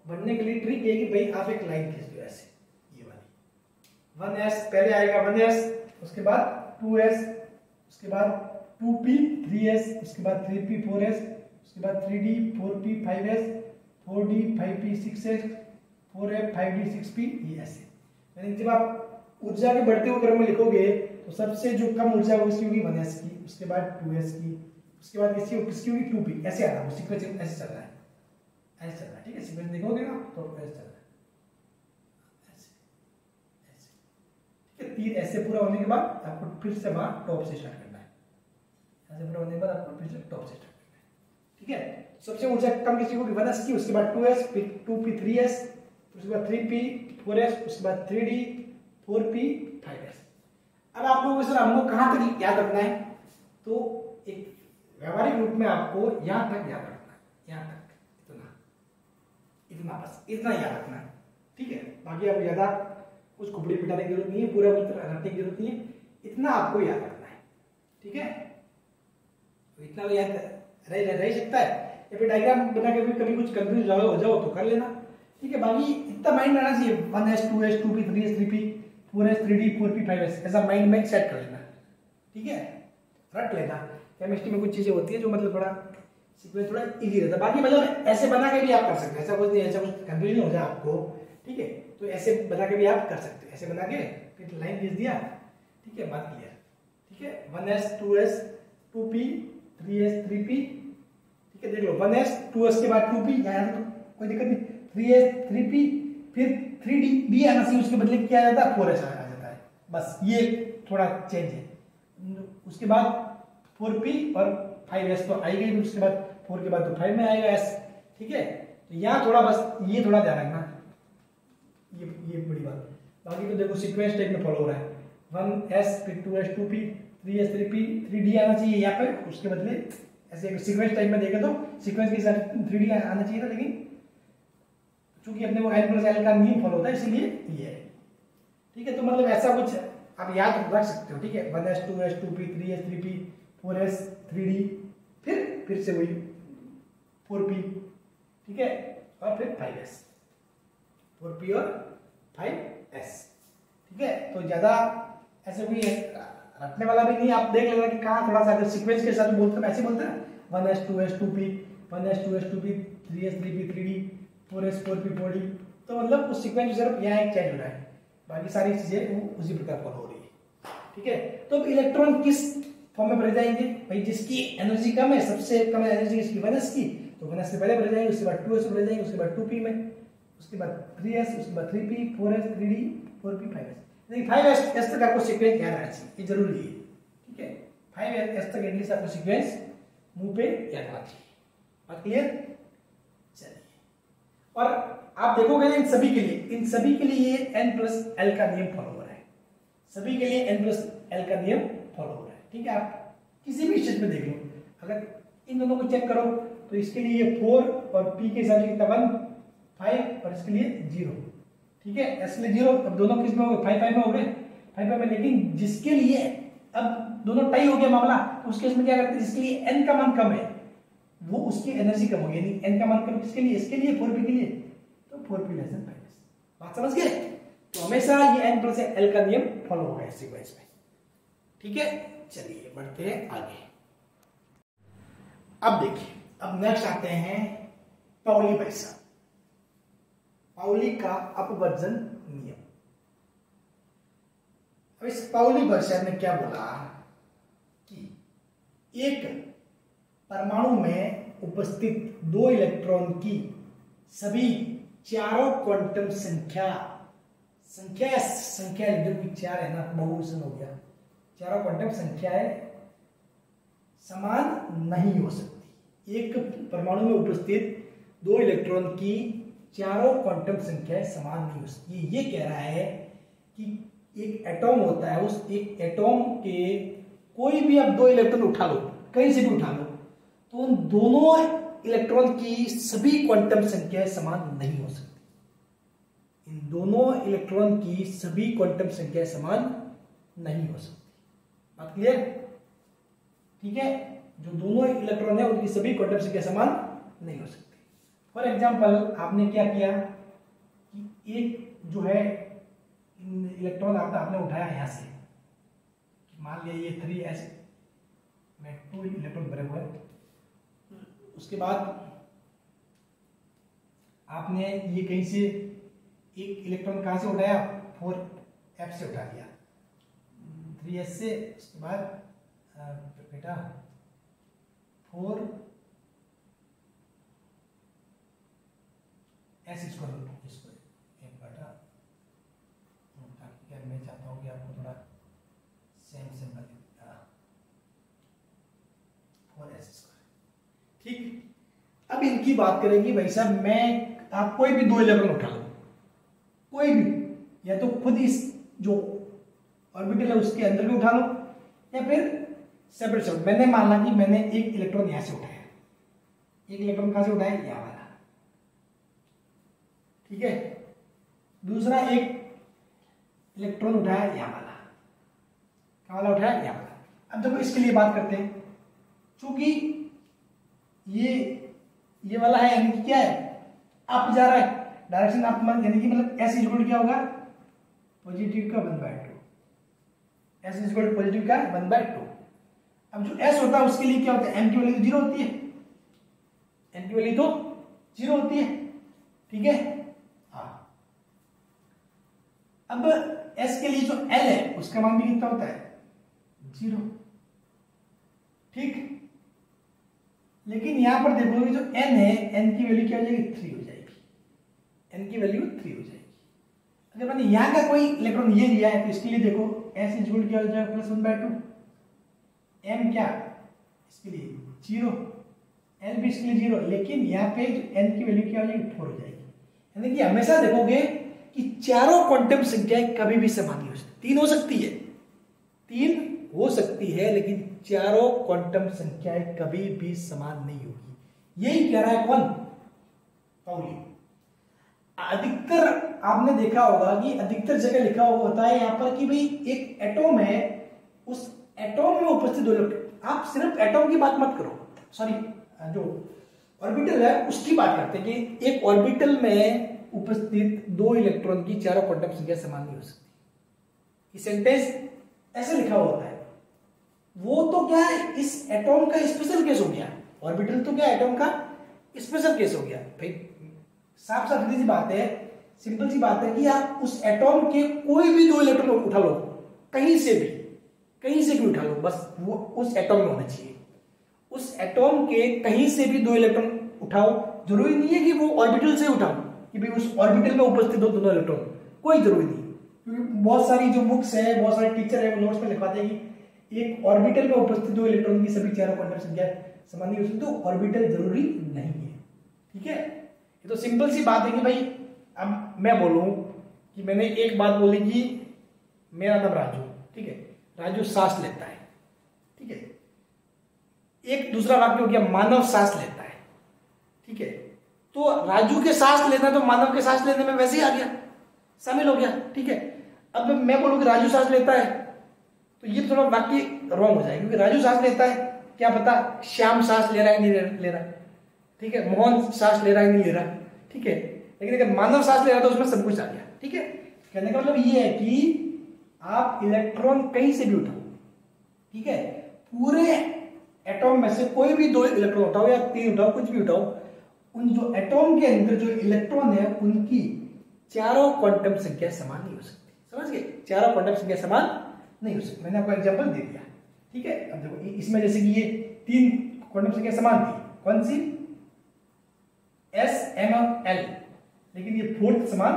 A: बनने के लिए ट्रिक ये कि भाई आप एक लाइन खींच दो ऐसे, ये वाली 1s पहले आएगा 1s, उसके बाद 2s, उसके बाद 2p 3s, उसके बाद 3p 4s, उसके बाद 3d 4p 5s, 4d 5p 6s, 4f 5d 6p, ये ऐसे। यानी जब आप ऊर्जा के बढ़ते हुए क्रम में लिखोगे तो सबसे जो कम ऊर्जा होगी उसकी होगी 1s की, उसके बाद 2s की, उसके बाद किसकी होगी 2p, ऐसे आ रहा है सीक्वेंस, ऐसे चल रहा है, ऐसे चल रहा है, ठीक है। सीक्वेंस देखोगे ना तो ऐसे चल रहा है, ऐसे ऐसे, ठीक है। तीर ऐसे पूरा होने के बाद आपको फिर से वहां टॉप से स्टार्ट करना है, ऐसे पूरा होने के बाद आपको फिर से टॉप से स्टार्ट करना है, ठीक है। सबसे ऊर्जा कम किसकी होगी 1s की, उसके बाद 2s, फिर 2p 3s, उसके बाद 3p 4s, उसके बाद 3d 4p 5s। अब आप लोगों को सर हमको कहां तक याद रखना है, तो एक व्यवहारिक रूप में आपको यहां तक याद रखना है, यहां तक, इतना इतना बस, इतना याद रखना है, ठीक है। बाकी आप ज्यादा कुछ खुपड़ी पिटाने की जरूरत नहीं है, पूरा रटने की जरूरत नहीं है, इतना आपको याद रखना है, ठीक है। तो इतना तो याद रह सकता है, या फिर डायग्राम बना के कभी कुछ कंफ्यूज हो जाओ तो कर लेना, ठीक है। बाकी इतना माइंड रहना चाहिए, 1s 2s 2p 3s 3p 4s 3d 4p 5s, ऐसा माइंड में सेट कर लेना, ठीक है, रट लेना। केमिस्ट्री में कुछ चीजें होती है जो मतलब थोड़ा सीक्वेंस थोड़ा इजी रहता है, बाकी मतलब ऐसे बना के भी आप कर सकते हैं, ऐसा कुछ नहीं, ऐसा कुछ कंफ्यूजन हो जाए आपको, ठीक है, तो ऐसे बना के भी आप कर सकते हैं, ऐसे बना के फिर लाइन खींच दिया, ठीक है, बात क्लियर, ठीक है। 1s 2s 2p 3s 3p, ठीक है, देख लो 1s 2s के बाद 2p, यहाँ तो कोई दिक्कत नहीं, 3s 3p, फिर 3d भी आना चाहिए, उसके बदले क्या आ जाता है 4s आ जाता है, बस ये थोड़ा चेंज है। उसके बाद 4p और 5s तो आई गई, उसके बाद 4 के बाद तो 5 में आएगा s, ठीक है। तो यहाँ थोड़ा बस ये थोड़ा ध्यान रखना, ये बड़ी बात। बाकी तो देखो सीक्वेंस टाइप में फॉलो हो रहा है, 1s फिर 2s 2p 3s 3p 3d आना चाहिए यहाँ पे, उसके बदले ऐसे सीक्वेंस टाइप में देखे तो सीक्वेंस के साथ 3d आना चाहिए था, लेकिन चूंकि अपने वो n + l का नियम फॉलो होता है इसीलिए ये है, ठीक है। तो मतलब ऐसा कुछ आप याद रख सकते हो, ठीक है। 1s 2s 2p 3s 3p 4s 3d, फिर से वही 4p, ठीक है, और फिर 5s, 4p और 5s, ठीक है। तो ज्यादा ऐसे कोई रखने वाला भी नहीं, आप देख लेना कि कहाँ थोड़ा सा अगर सीक्वेंस के साथ बोलते हैं ऐसे बोलते हैं 1s 2s 2p 1s 2s 2p 3s 3p 3d 4s 4p 4d, तो मतलब उस सीक्वेंस सिर्फ यहाँ एक चेंज हो रहा है, बाकी सारी चीजें वो उसी प्रकार फॉलो हो रही है, ठीक है। तो अब इलेक्ट्रॉन किस फॉर्म में भरे जाएंगे भाई, जिसकी एनर्जी कम है, सबसे कम एनर्जी इसकी 1s की, तो 1s से पहले भरे जाएंगे, उसके बाद 2s भरे जाएंगे, उसके बाद 2p में, उसके बाद 3s, उसके बाद 3p 4s 3d 4p 5s। देखिए 5s तक आपको सीक्वेंस याद रहना चाहिए, ये जरूरी है, ठीक है। 5s तक एटलीस्ट आपको सीक्वेंस मुंह पे याद रहना चाहिए। बात क्लियर? चलिए, और आप देखोगे इन सभी के लिए n+l का नियम फॉलो हो रहा है, सभी के लिए n+l का नियम फॉलो हो रहा है, ठीक है। आप किसी भी स्टेज में देख लो, अगर इन दोनों को चेक करो तो इसके लिए 4 और p के हिसाब से कितना 1 5 और इसके लिए 0, ठीक है। इसलिए 0, अब दोनों किस में हो गए 5 5 में हो गए, 5 5 में, लेकिन जिसके लिए अब दोनों टाई हो गया मामला, तो उस केस में क्या करते हैं, जिसके लिए n का मान कम है वो उसकी एनर्जी कम होगी, यानी n का मान कम किसके लिए, इसके लिए 4p के लिए, तो 4p लेस देन 5s। बात समझ गए? तो हमेशा ये n+l का नियम फॉलो होगा इस सीक्वेंस में, ठीक है। चलिए बढ़ते हैं आगे। अब देखिए, अब नेक्स्ट आते हैं पाउली भाई साहब, पाउली का अपवर्जन नियम। अब इस पाउली भाई साहब ने क्या बोला कि एक परमाणु में उपस्थित 2 इलेक्ट्रॉन की सभी चारों क्वांटम संख्या जो 4 है ना, बहुवचन हो गया, चारों क्वांटम संख्याएं समान नहीं हो सकती। एक परमाणु में उपस्थित 2 इलेक्ट्रॉन की चारों क्वांटम संख्याएं समान नहीं हो सकती। ये कह रहा है कि एक एटॉम होता है, उस एक एटॉम के कोई भी आप 2 इलेक्ट्रॉन उठा लो, कहीं से भी उठा लो, तो उन दोनों इलेक्ट्रॉन की सभी क्वांटम संख्याएं समान नहीं हो सकती। इन दोनों इलेक्ट्रॉन की सभी क्वांटम संख्याएं समान नहीं हो सकती। बात क्लियर? ठीक है, जो दोनों इलेक्ट्रॉन है उनकी सभी क्वांटम संख्या समान नहीं हो सकती। फॉर एग्जाम्पल, आपने क्या किया कि एक जो है इलेक्ट्रॉन आपने उठाया यहां से, मान लिया ये 3s में 2 इलेक्ट्रॉन भरे हुए हैं, उसके बाद आपने ये कहीं से एक इलेक्ट्रॉन कहां से उठाया, 4f से उठा लिया, 3s से, उसके बाद बेटा 4s इसको एक बेटा, ताकि मैं चाहता हूँ कि आपको थोड़ा सेम सिंबल 4s, ठीक। अब इनकी बात करेंगे भाई साहब, मैं आप कोई भी 2 इलेक्ट्रॉन उठा लो, कोई भी, या तो खुद इस जो ऑर्बिटल है उसके अंदर भी उठा लो, या फिर सेपरेट। मैंने माना कि मैंने एक इलेक्ट्रॉन यहां से उठाया, एक इलेक्ट्रॉन कहां से उठाया, यहां वाला, ठीक है। दूसरा एक इलेक्ट्रॉन उठाया यहां वाला, कहां वाला उठाया, यहां वाला। अब देखो इसके लिए बात करते हैं, चूंकि ये वाला है, यानी कि क्या है, अप जा रहा है, डायरेक्शन अप, यानी कि मतलब s इक्वल क्या होगा, पॉजिटिव का 1/2, s इक्वल पॉजिटिव का 1/2। अब जो s होता है उसके लिए क्या होता है, m की वैल्यू 0 होती है, n की वैल्यू तो 0 होती है, ठीक है। हाँ, अब s के लिए जो l है उसका मान भी कितना होता है, 0, ठीक। लेकिन यहां पर देखोगे जो n है, n की वैल्यू क्या हो जाएगी, 3 हो जाएगी, n की वैल्यू 3 हो जाएगी। अगर मैंने यहां का कोई इलेक्ट्रॉन ये लिया है तो इसके लिए देखो s इक्वल क्या हो जाएगा, +1/2, m क्या इसके लिए 0, l भी इसके लिए 0, लेकिन यहाँ पे n की वैल्यू क्या हो जाएगी, 4 हो जाएगी। यानी कि हमेशा देखोगे कि चारों क्वांटम संख्याएं कभी भी समान नहीं हो सकती, 3 हो सकती है, 3 हो सकती है, लेकिन चारों क्वांटम संख्याएं कभी भी समान नहीं होगी। यही कह रहा है कौन, पाउली। अधिकतर आपने देखा होगा कि अधिकतर जगह लिखा हुआ होता है यहाँ पर कि भाई एक एटॉम है, उस एटॉम में उपस्थित दो इलेक्ट्रॉन। आप सिर्फ एटॉम की बात मत करो, सॉरी जो ऑर्बिटल है उसकी बात करते हैं कि एक ऑर्बिटल में उपस्थित दो इलेक्ट्रॉन की चारों क्वांटम संख्या समान नहीं हो सकती। ये सेंटेंस ऐसे लिखा होता है। वो तो क्या है, इस एटॉम का स्पेशल केस हो गया। ऑर्बिटल तो क्या एटॉम का स्पेशल केस हो गया भाई। साफ साफ सीधी सी बात है, सिंपल सी बात है कि आप उस एटॉम के कोई भी दो इलेक्ट्रॉन उठा लो, कहीं से भी उठा लो, बस वो उस एटॉम में होना चाहिए। उस एटॉम के कहीं से भी दो इलेक्ट्रॉन उठाओ, जरूरी नहीं है कि वो ऑर्बिटल से उठाओ कि भाई उस ऑर्बिटल में उपस्थित हो दोनों इलेक्ट्रॉन, कोई जरूरी नहीं। क्योंकि बहुत सारी जो बुक्स है, बहुत सारे टीचर है, वो नोट्स में लिखवाते हैं कि एक ऑर्बिटल में उपस्थित दो इलेक्ट्रॉन की सभी चारों क्वांटम संख्या समान नहीं हो सकती। तो ऑर्बिटल जरूरी नहीं है, ठीक है। ये तो सिंपल सी बात है कि भाई अब मैं बोलूं कि मैंने एक बात बोली कि मेरा नाम राजू, ठीक है, राजू सांस लेता है, ठीक है। एक दूसरा वाक्य हो गया मानव सांस लेता है, ठीक है। तो राजू के सांस लेना तो मानव के सांस लेने में वैसे ही आ गया, शामिल हो गया, ठीक है। अब मैं बोलूं कि राजू सांस लेता है तो ये थोड़ा वाक्य रॉन्ग हो जाएगा, क्योंकि राजू सांस लेता है, क्या पता श्याम सांस ले रहा है नहीं ले रहा, ठीक है, मोहन सांस ले रहा है नहीं ले रहा, ठीक है। लेकिन अगर मानव सांस ले रहा तो उसमें सब कुछ आ गया, ठीक है। कहने का मतलब ये है कि आप इलेक्ट्रॉन कहीं से भी उठाओ, ठीक है, पूरे एटॉम में से कोई भी दो इलेक्ट्रॉन उठाओ या तीन उठाओ, कुछ भी उठाओ, उन जो एटॉम के अंदर जो इलेक्ट्रॉन है उनकी चारों क्वांटम संख्या समान नहीं हो सकती। समझ गए, चारों क्वांटम संख्या समान नहीं हो सकती। मैंने आपको एग्जांपल दे दिया, ठीक है। अब देखो इसमें जैसे कि ये तीन क्वांटम संख्या समान थी, कौन सी, एस, एम और एल, लेकिन ये फोर्थ समान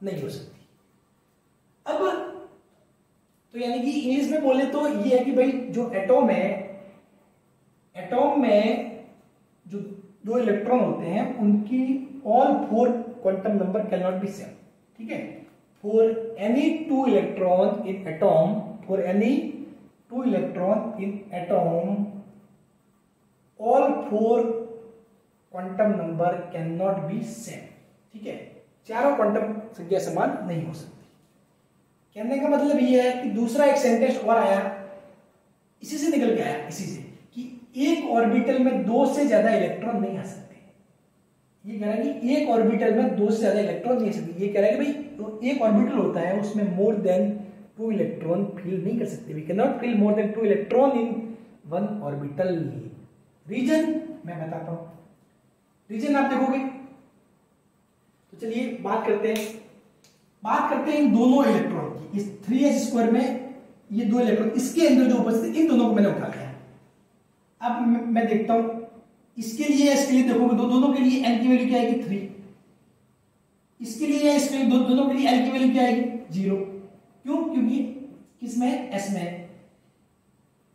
A: नहीं हो सकती। अब तो यानी कि इंग्लिश में बोले तो ये है कि भाई जो एटॉम है, एटॉम में जो दो इलेक्ट्रॉन होते हैं उनकी all four quantum number can not be same, ठीक है। For any two electron in atom, for any two electron in atom all four quantum number can not be same, ठीक है। चारों क्वांटम संख्या समान नहीं हो सकती। कहने का मतलब ये है कि दूसरा एक सेंटेंस और आया, इसी से निकल के आया, इसी से कि एक ऑर्बिटल में दो से ज्यादा इलेक्ट्रॉन नहीं आ सकते। ये कह रहा है कि एक ऑर्बिटल में दो से ज्यादा इलेक्ट्रॉन नहीं आ सकते। ये कह रहा है कि भाई तो एक ऑर्बिटल होता है उसमें more than two electron fill नहीं कर सकते। We can not fill more than two electron in one orbital. Reason मैं बताता हूं, रीजन आप देखोगे तो चलिए बात करते हैं इन दोनों इलेक्ट्रॉन की। इस 3s² में ये दो इलेक्ट्रॉन, इसके अंदर जो उपस्थित, इन दोनों को मैंने उठा लिया। अब मैं देखता हूं इसके लिए, इसके लिए देखोगे दोनों के लिए n की वैल्यू क्या आएगी 3, इसके लिए इसके लिए दोनों के लिए l की वैल्यू क्या आएगी 0। क्यों, क्योंकि किसमें, s में।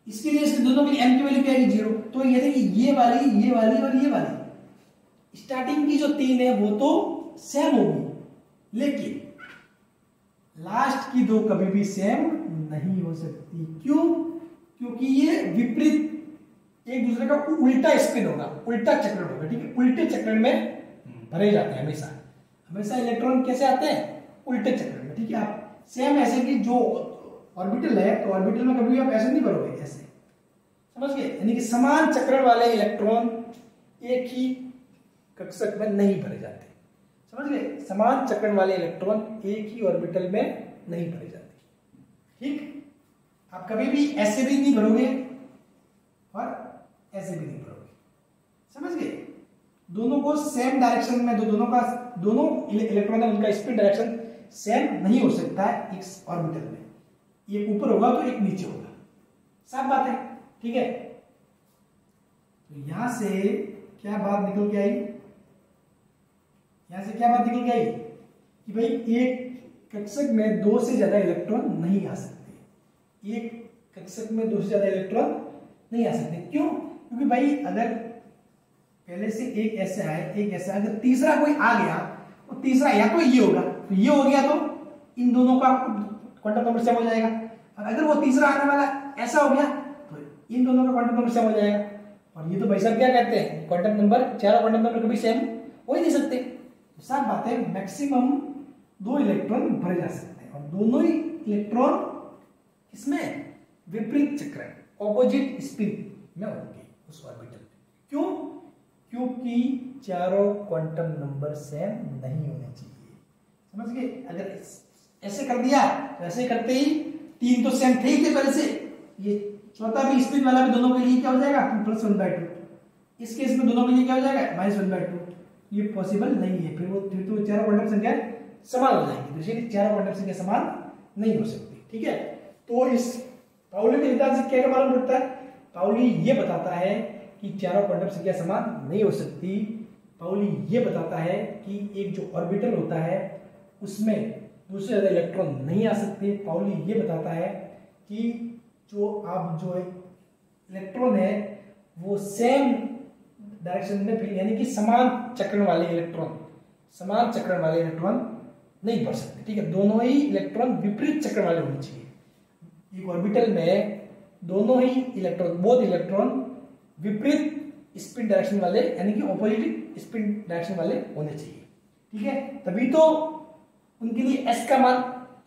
A: इसके लिए इसके दोनों के लिए n की वैल्यू क्या आएगी 0। तो ये देखिए ये वाली और ये वाली स्टार्टिंग की जो 3 है वो तो सेम होगी, लेकिन लास्ट की दो कभी भी सेम नहीं हो सकती। क्यों, क्योंकि ये विपरीत एक दूसरे का उल्टा स्पिन होगा, उल्टा चक्रण होगा, ठीक है। उल्टे चक्रण में भरे जाते हैं हमेशा इलेक्ट्रॉन कैसे आते हैं, उल्टे चक्रण में, ठीक है। आप सेम ऐसे कि जो ऑर्बिटल है तो ऑर्बिटल में कभी आप ऐसे नहीं भरोगे, ऐसे, समझ गए। यानी कि समान चक्रण वाले इलेक्ट्रॉन एक ही कक्षक में नहीं भरे जाते, समझ गए। समान चक्रण वाले इलेक्ट्रॉन एक ही ऑर्बिटल में नहीं भरे जाते, ठीक। आप कभी भी ऐसे भी नहीं भरोगे और ऐसे भी नहीं भरोगे, समझ गए। दोनों को सेम डायरेक्शन में, दोनों इलेक्ट्रॉन है उनका स्पिन डायरेक्शन सेम नहीं हो सकता है इस ऑर्बिटल में। एक ऊपर होगा तो एक नीचे होगा, साफ बात है, ठीक है। तो यहां से क्या बात निकल के आई, यहां से क्या बात निकल के आई कि भाई एक कक्षक में दो से ज्यादा इलेक्ट्रॉन नहीं आ सकते। एक कक्षक में दो से ज्यादा इलेक्ट्रॉन नहीं आ सकते। क्यों, क्योंकि भाई अगर पहले से एक ऐसे आए, एक ऐसा, अगर तीसरा कोई आ गया तो तीसरा या तो ये होगा, तो ये हो गया तो इन दोनों का क्वांटम नंबर सेम हो जाएगा। और अगर वो तीसरा आने वाला ऐसा हो गया तो इन दोनों का क्वांटम नंबर सेम हो जाएगा। और ये तो भाई साहब क्या कहते हैं, क्वांटम नंबर, चारों क्वांटम नंबर कभी सेम हो ही नहीं सकते। तो साफ बात है मैक्सिमम 2 इलेक्ट्रॉन भरे जा सकते हैं और दोनों ही इलेक्ट्रॉन इसमें विपरीत चक्रण ऑपोजिट स्पिन में होंगे उस ऑर्बिटल में। क्यों? क्योंकि चारों क्वांटम नंबर सेम नहीं होने चाहिए। समझ गए? अगर ऐसे कर दिया तो ऐसे करते ही 3 तो सेम थे ही थे पहले से, ये चौथा भी स्पिन वाला भी दोनों के लिए क्या हो जाएगा +1/2। इस केस में दोनों के लिए क्या हो जाएगा -1/2। ये पॉसिबल नहीं है, फिर तो चारों क्वांटम संख्या समान हो जाएंगी, तो इसलिए चारों क्वांटम संख्या समान नहीं हो सकती। ठीक है, तो इस पाउली के सिद्धांत से क्या मालूम पड़ता है? पाउली ये बताता है कि चारों क्वांटम संख्या समान नहीं हो सकती। पाउली ये बताता है कि एक जो ऑर्बिटल होता है उसमें दूसरे ज्यादा इलेक्ट्रॉन नहीं आ सकते। पाउली ये बताता है कि जो इलेक्ट्रॉन है वो सेम डायरेक्शन में फिर यानी कि समान चक्रण वाले इलेक्ट्रॉन नहीं बढ़ सकते। ठीक है, दोनों ही इलेक्ट्रॉन विपरीत चक्रण वाले होने चाहिए। एक ऑर्बिटल में दोनों ही बोथ इलेक्ट्रॉन विपरीत स्पिन डायरेक्शन वाले यानी कि ऑपोजिट स्पिन डायरेक्शन वाले होने चाहिए। ठीक है, तभी तो उनके लिए एस का मान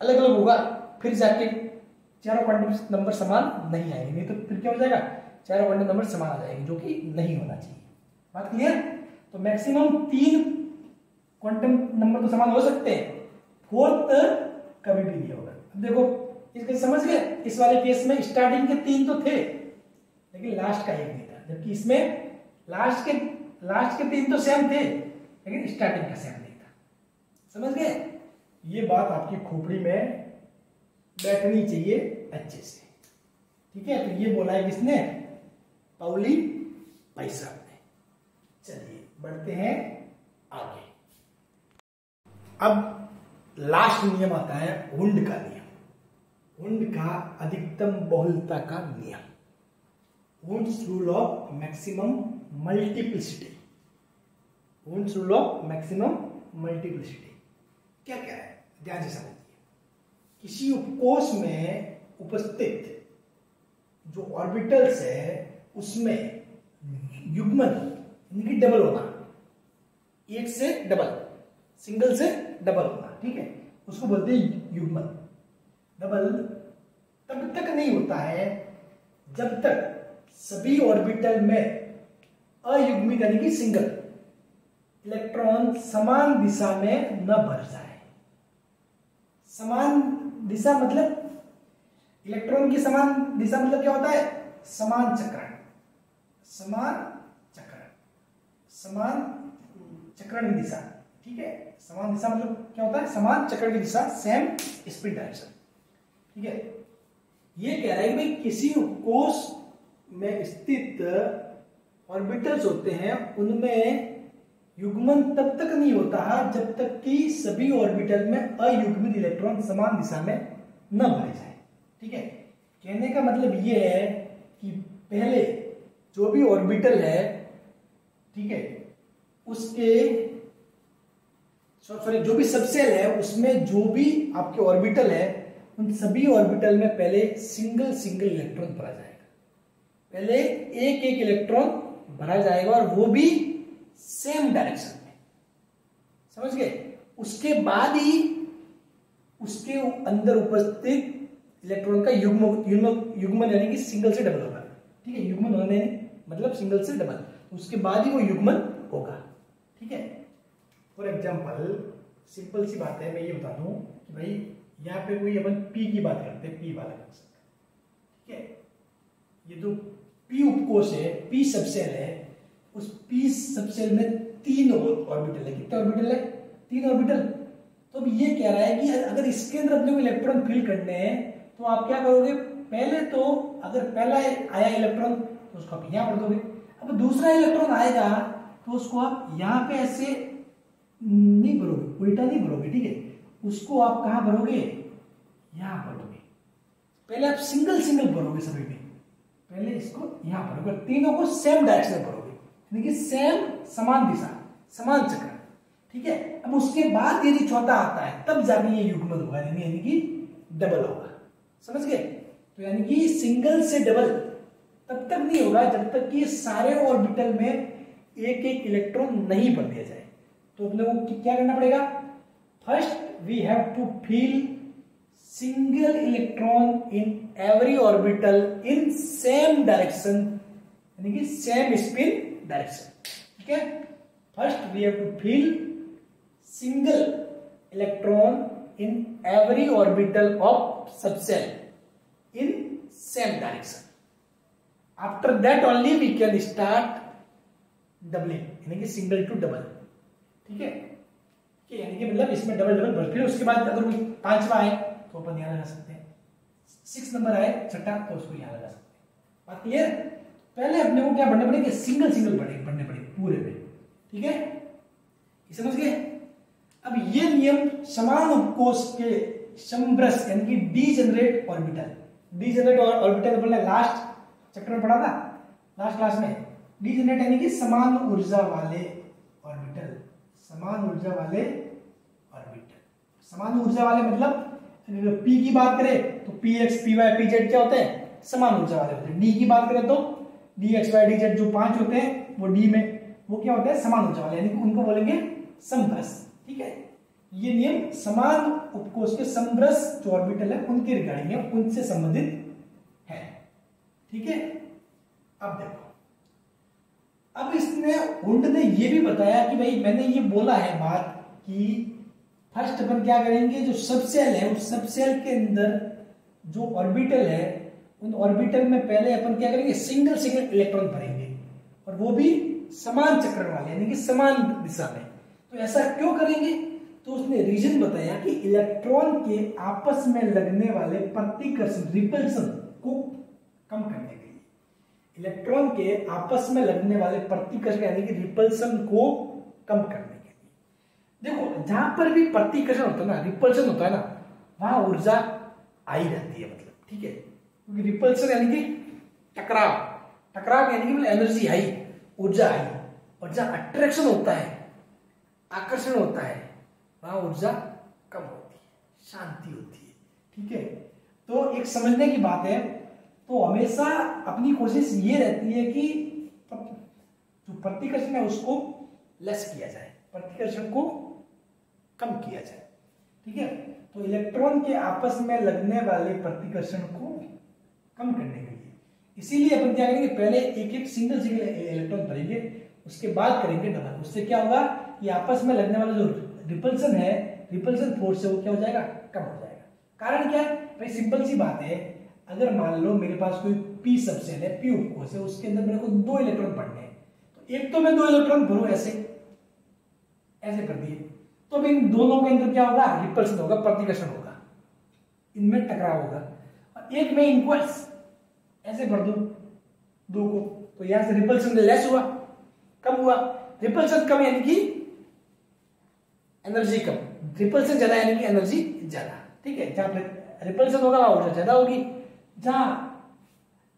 A: अलग अलग होगा, फिर जाके चारों क्वांटम नंबर समान नहीं आएंगे। नहीं तो फिर क्या हो जाएगा, चारों क्वांटम नंबर समान आ जाएंगे, जो कि नहीं होना चाहिए। बात क्लियर? तो मैक्सिमम 3 क्वांटम नंबर तो समान हो सकते हैं, 4th कभी भी नहीं होगा। अब देखो इसके समझ गए, इस वाले केस में स्टार्टिंग के 3 तो थे लेकिन लास्ट का एक नहीं था, जबकि इसमें लास्ट के 3 तो सेम थे लेकिन स्टार्टिंग का सेम नहीं था। समझ गए? ये बात आपकी खोपड़ी में बैठनी चाहिए अच्छे से। ठीक है, तो ये बोला है किसने? पाउली भाई साहब ने। चलिए बढ़ते हैं आगे। अब लास्ट नियम आता है वुंड का नियम, वुंड का अधिकतम बहुलता का नियम, wounds rule of maximum multiplicity. Wounds rule of maximum multiplicity क्या कह रहा है, ध्यान से समझिए। किसी उपकोष में उपस्थित जो ऑर्बिटल्स है उसमें युग्मन यानी कि डबल होना, एक से डबल, सिंगल से डबल होना, ठीक है, उसको बोलते हैं युग्मन। डबल तब तक नहीं होता है जब तक सभी ऑर्बिटल में अयुग्मित यानी कि सिंगल इलेक्ट्रॉन समान दिशा में न बढ़ जाए। समान दिशा मतलब इलेक्ट्रॉन की समान दिशा मतलब क्या होता है? समान चक्रण, समान चक्रण की दिशा। ठीक है, समान दिशा मतलब क्या होता है? समान चक्रण की दिशा, सेम स्पीड डायरेक्शन। ठीक है, ये कह रहा है कि भाई किसी उपकोष में स्थित ऑर्बिटल्स होते हैं उनमें युग्मन तब तक नहीं होता है जब तक कि सभी ऑर्बिटल में अयुग्मित इलेक्ट्रॉन समान दिशा में न भरे जाए। ठीक है, कहने का मतलब ये है कि पहले जो भी ऑर्बिटल है, ठीक है, उसके जो भी सबसेल है उसमें जो भी आपके ऑर्बिटल है उन सभी ऑर्बिटल में पहले सिंगल इलेक्ट्रॉन भरा जाएगा। पहले एक इलेक्ट्रॉन भरा जाएगा और वो भी सेम डायरेक्शन में। समझ गए? उसके बाद ही उसके अंदर उपस्थित इलेक्ट्रॉन का युग्मन यानी कि सिंगल से डबल होगा। ठीक है, युग्मन होने मतलब सिंगल से डबल, उसके बाद ही वो युग्मन होगा। ठीक है, फॉर एग्जाम्पल सिंपल सी बात है, मैं ये बता दूं कि भाई यहाँ पे कोई अपन पी की बात करते हैं, पी वाला फंक्शन। ठीक है, ये जो पी उपकोष है, पी सबसेल है, उस पी सबसेल में 3 ऑर्बिटल है। कितने ऑर्बिटल है? 3 ऑर्बिटल। तो अब ये कह रहा है कि अगर इसके अंदर अपने को इलेक्ट्रॉन फिल करने हैं तो आप क्या करोगे? पहले तो अगर पहला आया इलेक्ट्रॉन तो उसको आप यहाँ भर दोगे। अब दूसरा इलेक्ट्रॉन आएगा तो उसको आप यहाँ पे ऐसे नहीं भरोगे, उल्टा नहीं भरोगे। ठीक है, उसको आप कहाँ भरोगे? यहाँ भरोगे। पहले आप सिंगल भरोगे सभी में, पहले इसको यहाँ भरोगे, तीनों को सेम डायरेक्शन भरोगे, यानी कि सेम समान दिशा, समान चक्र। ठीक है, अब उसके बाद यदि चौथा आता है तब जाके ये युग्मन होगा, यानी कि डबल होगा। समझ गए? तो यानी कि सिंगल से डबल तब तक नहीं होगा जब तक कि सारे ऑर्बिटल में एक इलेक्ट्रॉन नहीं भर दिया जाए। तो अपने को क्या करना पड़ेगा, first we have to feel single electron in every orbital in same direction, यानी कि सेम स्पिन डायरेक्शन। ठीक है, first we have to feel single electron in every orbital of subshell in same direction. After that only we can start doubling, यानी कि single to double. ठीक है, यानी कि मतलब इसमें डबल डबल भर, फिर उसके बाद अगर कोई पांचवा आए तो अपन यहां लगा सकते हैं, 6 नंबर आए छठा तो उसको यहां लगा सकते हैं। बात क्लियर? पहले अपने को क्या पढ़ने पड़ेंगे, सिंगल सिंगल पढ़ने पड़ेंगे पूरे में। ठीक है, समझ गए? अब ये नियम समान उपकोष के समरस यानी कि डीजेनरेट ऑर्बिटल, डीजेनरेट ऑर्बिटल अपने लास्ट चैप्टर में पढ़ा था, लास्ट क्लास में। डीजेनरेट यानी कि समान ऊर्जा वाले ऑर्बिटल, समान ऊर्जा वाले ऑर्बिटल। समान ऊर्जा वाले मतलब पी की बात करें तो P X P Y P Z क्या होते हैं, समान ऊर्जा वाले होते हैं। डी की बात करें तो D X Y D Z जो 5 होते हैं वो डी में वो क्या होते हैं, समान ऊर्जा वाले, यानी कि उनको बोलेंगे समरस। ठीक है, ये नियम समान उपकोष के समरस जो ऑर्बिटल है उनके रिगार्डिंग है, उनसे संबंधित है। ठीक है, अब देखो, अब इसने वुंड ने ये भी बताया कि भाई मैंने ये बोला है बात कि फर्स्ट अपन क्या करेंगे, जो सबसेल है उस सबसेल के अंदर जो ऑर्बिटल है उन ऑर्बिटल में पहले अपन क्या करेंगे, सिंगल सिंगल इलेक्ट्रॉन भरेंगे, और वो भी समान चक्रण वाले यानी कि समान दिशा में। तो ऐसा क्यों करेंगे, तो उसने रीजन बताया कि इलेक्ट्रॉन के आपस में लगने वाले प्रतिकर्षण रिपल्सन को कम करने के लिए, इलेक्ट्रॉन के आपस में लगने वाले प्रतिकर्षण यानी कि रिपल्सन को कम करने के लिए। देखो, जहां पर भी प्रतिकर्षण होता है ना, रिपल्सन होता है ना, वहां ऊर्जा आई रहती है, मतलब। ठीक है, क्योंकि रिपल्सन यानी कि टकराव, टकराव यानी कि एनर्जी आई, ऊर्जा आई, और जहां अट्रैक्शन होता है, आकर्षण होता है, वहां ऊर्जा कम होती है, शांति होती है। ठीक है, तो एक समझने की बात है, तो हमेशा अपनी कोशिश ये रहती है कि जो प्रतिकर्षण है उसको लेस किया जाए, प्रतिकर्षण को कम किया जाए। ठीक है, तो इलेक्ट्रॉन के आपस में लगने वाले प्रतिकर्षण को कम करने के लिए, इसीलिए अपन क्या करेंगे, पहले एक एक सिंगल सिंगल इलेक्ट्रॉन भरेंगे, उसके बाद करेंगे डबल। उससे क्या होगा कि आपस में लगने वाला जो रिपल्सन है, रिपल्सन फोर्स है, वो क्या हो जाएगा, कम हो जाएगा। कारण क्या है भाई, सिंपल सी बात है, अगर मान लो मेरे पास कोई पी सबसेल है, पी उपकोष है, उसके अंदर मेरे को 2 इलेक्ट्रॉन पढ़ने हैं, तो एक तो मैं 2 इलेक्ट्रॉन भरूं ऐसे ऐसे कर दिए, तो अब इन दोनों के अंदर क्या होगा, रिपल्सन होगा, प्रतिकर्षण होगा, इनमें टकराव होगा। और एक में इनको ऐसे भर दूं 2 को, तो यहां से रिपल्सन लेस हुआ, कम हुआ। रिपल्सन कम यानी कि एनर्जी कम, रिपल्सन ज्यादा यानी कि एनर्जी ज्यादा। ठीक है, जहां पर रिपल्सन होगा वहां ऊर्जा ज्यादा होगी, जहां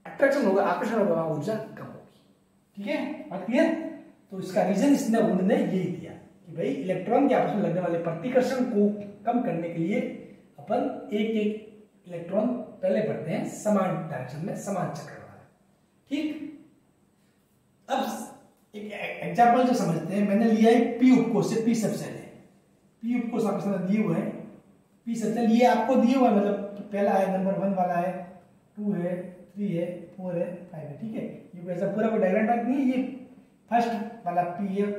A: अट्रैक्शन होगा, आकर्षण होगा, वहां ऊर्जा कम होगी। ठीक है, बात क्लियर? तो इसका रीजन इसने वुंड ने यही दिया कि भाई इलेक्ट्रॉन के आपस में लगने वाले प्रतिकर्षण को कम करने के लिए अपन एक एक इलेक्ट्रॉन पहले भरते हैं समान डायरेक्शन में, समान चक्र वाला। ठीक, अब एक एग्जांपल जो समझते हैं, मैंने लिया है पी उपकोष से, पी सबसेल है, पी उपकोष आपके सामने दिए हुए हैं, पी सबसेल ये आपको दिए हुए हैं, मतलब पहला है, नंबर 1 वाला है, 2 है, 3 है, 4 है, 5 है। ठीक है, ये ऐसा पूरा कोई डायग्राम टाइप नहीं है, ये फर्स्ट वाला पी है,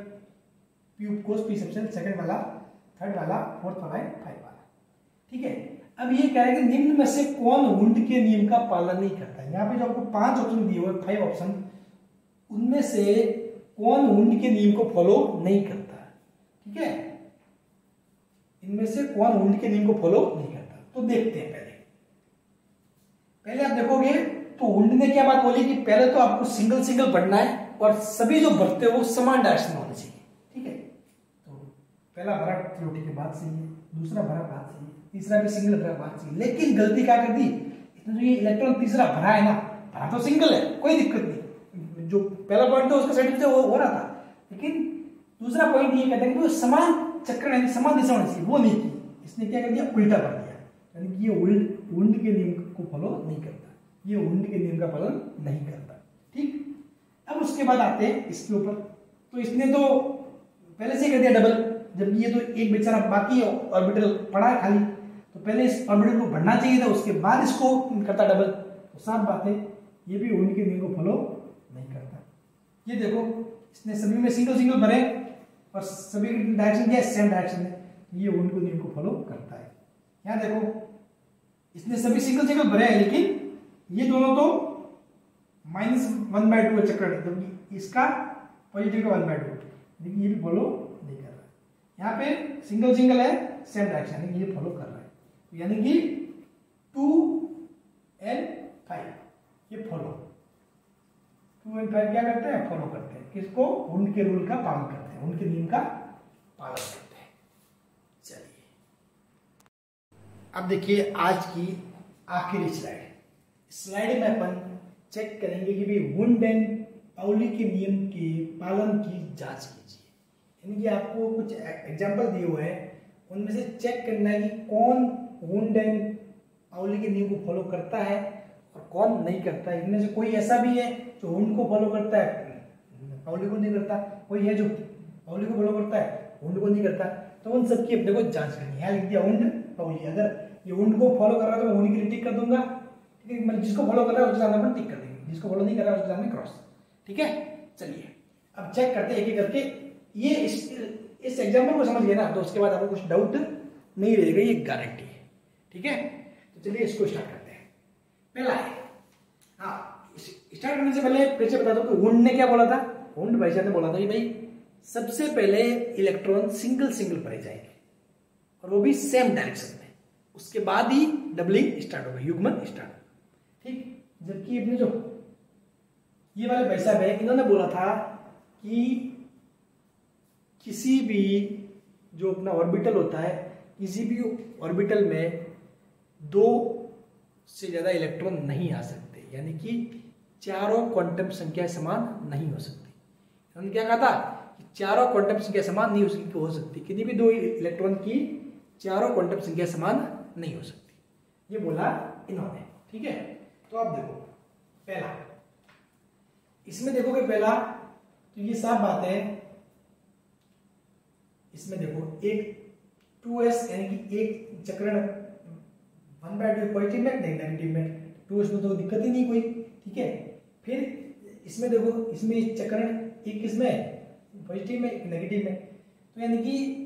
A: पी उपकोष, पी सबसेल, सेकंड वाला, थर्ड वाला, फोर्थ वाला है, 5 वाला। ठीक है, अब ये कह रहे हैं कि निम्न में से कौन वुंड के नियम का पालन नहीं करता है। यहाँ पे जो आपको 5 ऑप्शन दिए हुए, 5 ऑप्शन, उनमें से कौन वुंड के नियम को फॉलो नहीं करता। ठीक है, इनमें से कौन वुंड के नियम को फॉलो नहीं करता, तो देखते हैं। पहले आप देखोगे तो वुंड ने क्या बात बोली कि पहले तो आपको सिंगल सिंगल बढ़ना है, और सभी जो बढ़ते हो वो समान डायरेक्शन में होने चाहिए। ठीक है, तो पहला भरा त्रुटि के बाद सही है, दूसरा भरा बात सही है, तीसरा भी सिंगल भरा बात सही है। लेकिन गलती क्या कर दी, इसने जो ये इलेक्ट्रॉन तीसरा भरा है ना, भरा तो सिंगल है, कोई दिक्कत नहीं, जो पहला पॉइंट था उसका सर्टिफिकेट वो हो रहा था, लेकिन दूसरा पॉइंट ये कहता है कि वो समान चक्र यानी समान दिशा होनी चाहिए, वो नहीं की। इसने क्या कर दिया, उल्टा कर दिया, यानी कि ये वुंड के नियम को फॉलो नहीं करता, ये वुंड के नियम का पालन नहीं करता। ठीक, अब उसके बाद आते हैं इसके ऊपर, तो इसने तो पहले से कर दिया डबल, जबकि ये तो एक बेचारा बाकी ऑर्बिटल पड़ा है खाली, तो पहले इस ऑर्बिटल को बढ़ना चाहिए था, उसके बाद इसको करता डबल। तो साफ बात है ये भी वुंड के नियम को फॉलो नहीं करता। ये देखो इसने सभी में सिंगल सिंगल भरे और सभी की डायरेक्शन क्या है, सेम डायरेक्शन है, ये वुंड के नियम को फॉलो करता है। यहाँ देखो इसने सभी सिंगल सिंगल भरे हैं, लेकिन ये दोनों तो -1/2 चक्कर है, जबकि इसका पॉजिटिव का 1/2, लेकिन ये भी फॉलो नहीं कर रहा है। यहाँ पे सिंगल सिंगल है, सेम डायरेक्शन है, ये फॉलो कर रहा है, यानी कि 2 and 5 ये फॉलो, 2 and 5 क्या करते हैं, फॉलो करते हैं, किसको, वुंड के रूल का पालन करते हैं, वुंड के नियम का पालन करते हैं। चलिए अब देखिए आज की आखिरी स्लाइड में अपन चेक करेंगे कि भाई वुंड एंड पाउली के नियम के पालन की जांच कीजिए। यानी कि आपको कुछ एग्जांपल दिए हुए हैं, उनमें से चेक करना है कि कौन वुंड एंड पाउली के नियम को फॉलो करता है और कौन नहीं करता है। इनमें से कोई ऐसा भी है जो वुंड को फॉलो करता है, पाउली को नहीं करता, कोई है जो पाउली को फॉलो करता है, वुंड को नहीं करता, तो उन सबकी अपने को जांच करनी है। यहाँ लिख दिया वुंड पाउली, अगर ये वुंड को फॉलो कर रहा है तो मैं वुंड के लिए टिक कर दूंगा, ठीक है, मतलब जिसको फॉलो कर रहा है उसके सामने अपन टिक कर देंगे, जिसको फॉलो नहीं कर रहा है उसके सामने क्रॉस, ठीक है। चलिए अब चेक करते हैं एक एक करके। ये इस एग्जांपल को समझ गए ना, तो उसके बाद आपको कुछ डाउट नहीं रहेगा, ये गारंटी है, ठीक है। तो चलिए इसको स्टार्ट करते हैं। पहला है, हाँ, स्टार्ट करने से पहले फिर से बता दो कि वुंड ने क्या बोला था, वुंड भाई साहब ने बोला था कि भाई सबसे पहले इलेक्ट्रॉन सिंगल सिंगल भरे जाएंगे और वो भी सेम डायरेक्शन में, उसके बाद ही डबलिंग स्टार्ट होगा, युग्मन स्टार्ट होगा, ठीक। जबकि अपने जो ये वाले भाई साहब है, इन्होंने बोला था कि किसी भी जो अपना ऑर्बिटल होता है, किसी भी ऑर्बिटल में 2 से ज्यादा इलेक्ट्रॉन नहीं आ सकते, यानी कि चारों क्वांटम संख्या समान नहीं हो सकती। उन्होंने क्या कहा था कि चारों क्वांटम संख्या समान नहीं हो सकती, किसी भी 2 इलेक्ट्रॉन की चारों क्वांटम संख्या समान नहीं हो सकती, ये बोला इन्होंने, ठीक है। तो अब देखो पहला, इसमें देखोगे पहला तो ये साफ बात है, इसमें देखो एक 2s यानी कि एक चक्रण 1/2 पॉजिटिव में, नहीं नेगेटिव में, 2s में तो दिक्कत ही नहीं कोई, ठीक है। फिर इसमें देखो, इसमें चक्रण एक किसमें, पॉजिटिव में, एक नेगेटिव में, तो यानी कि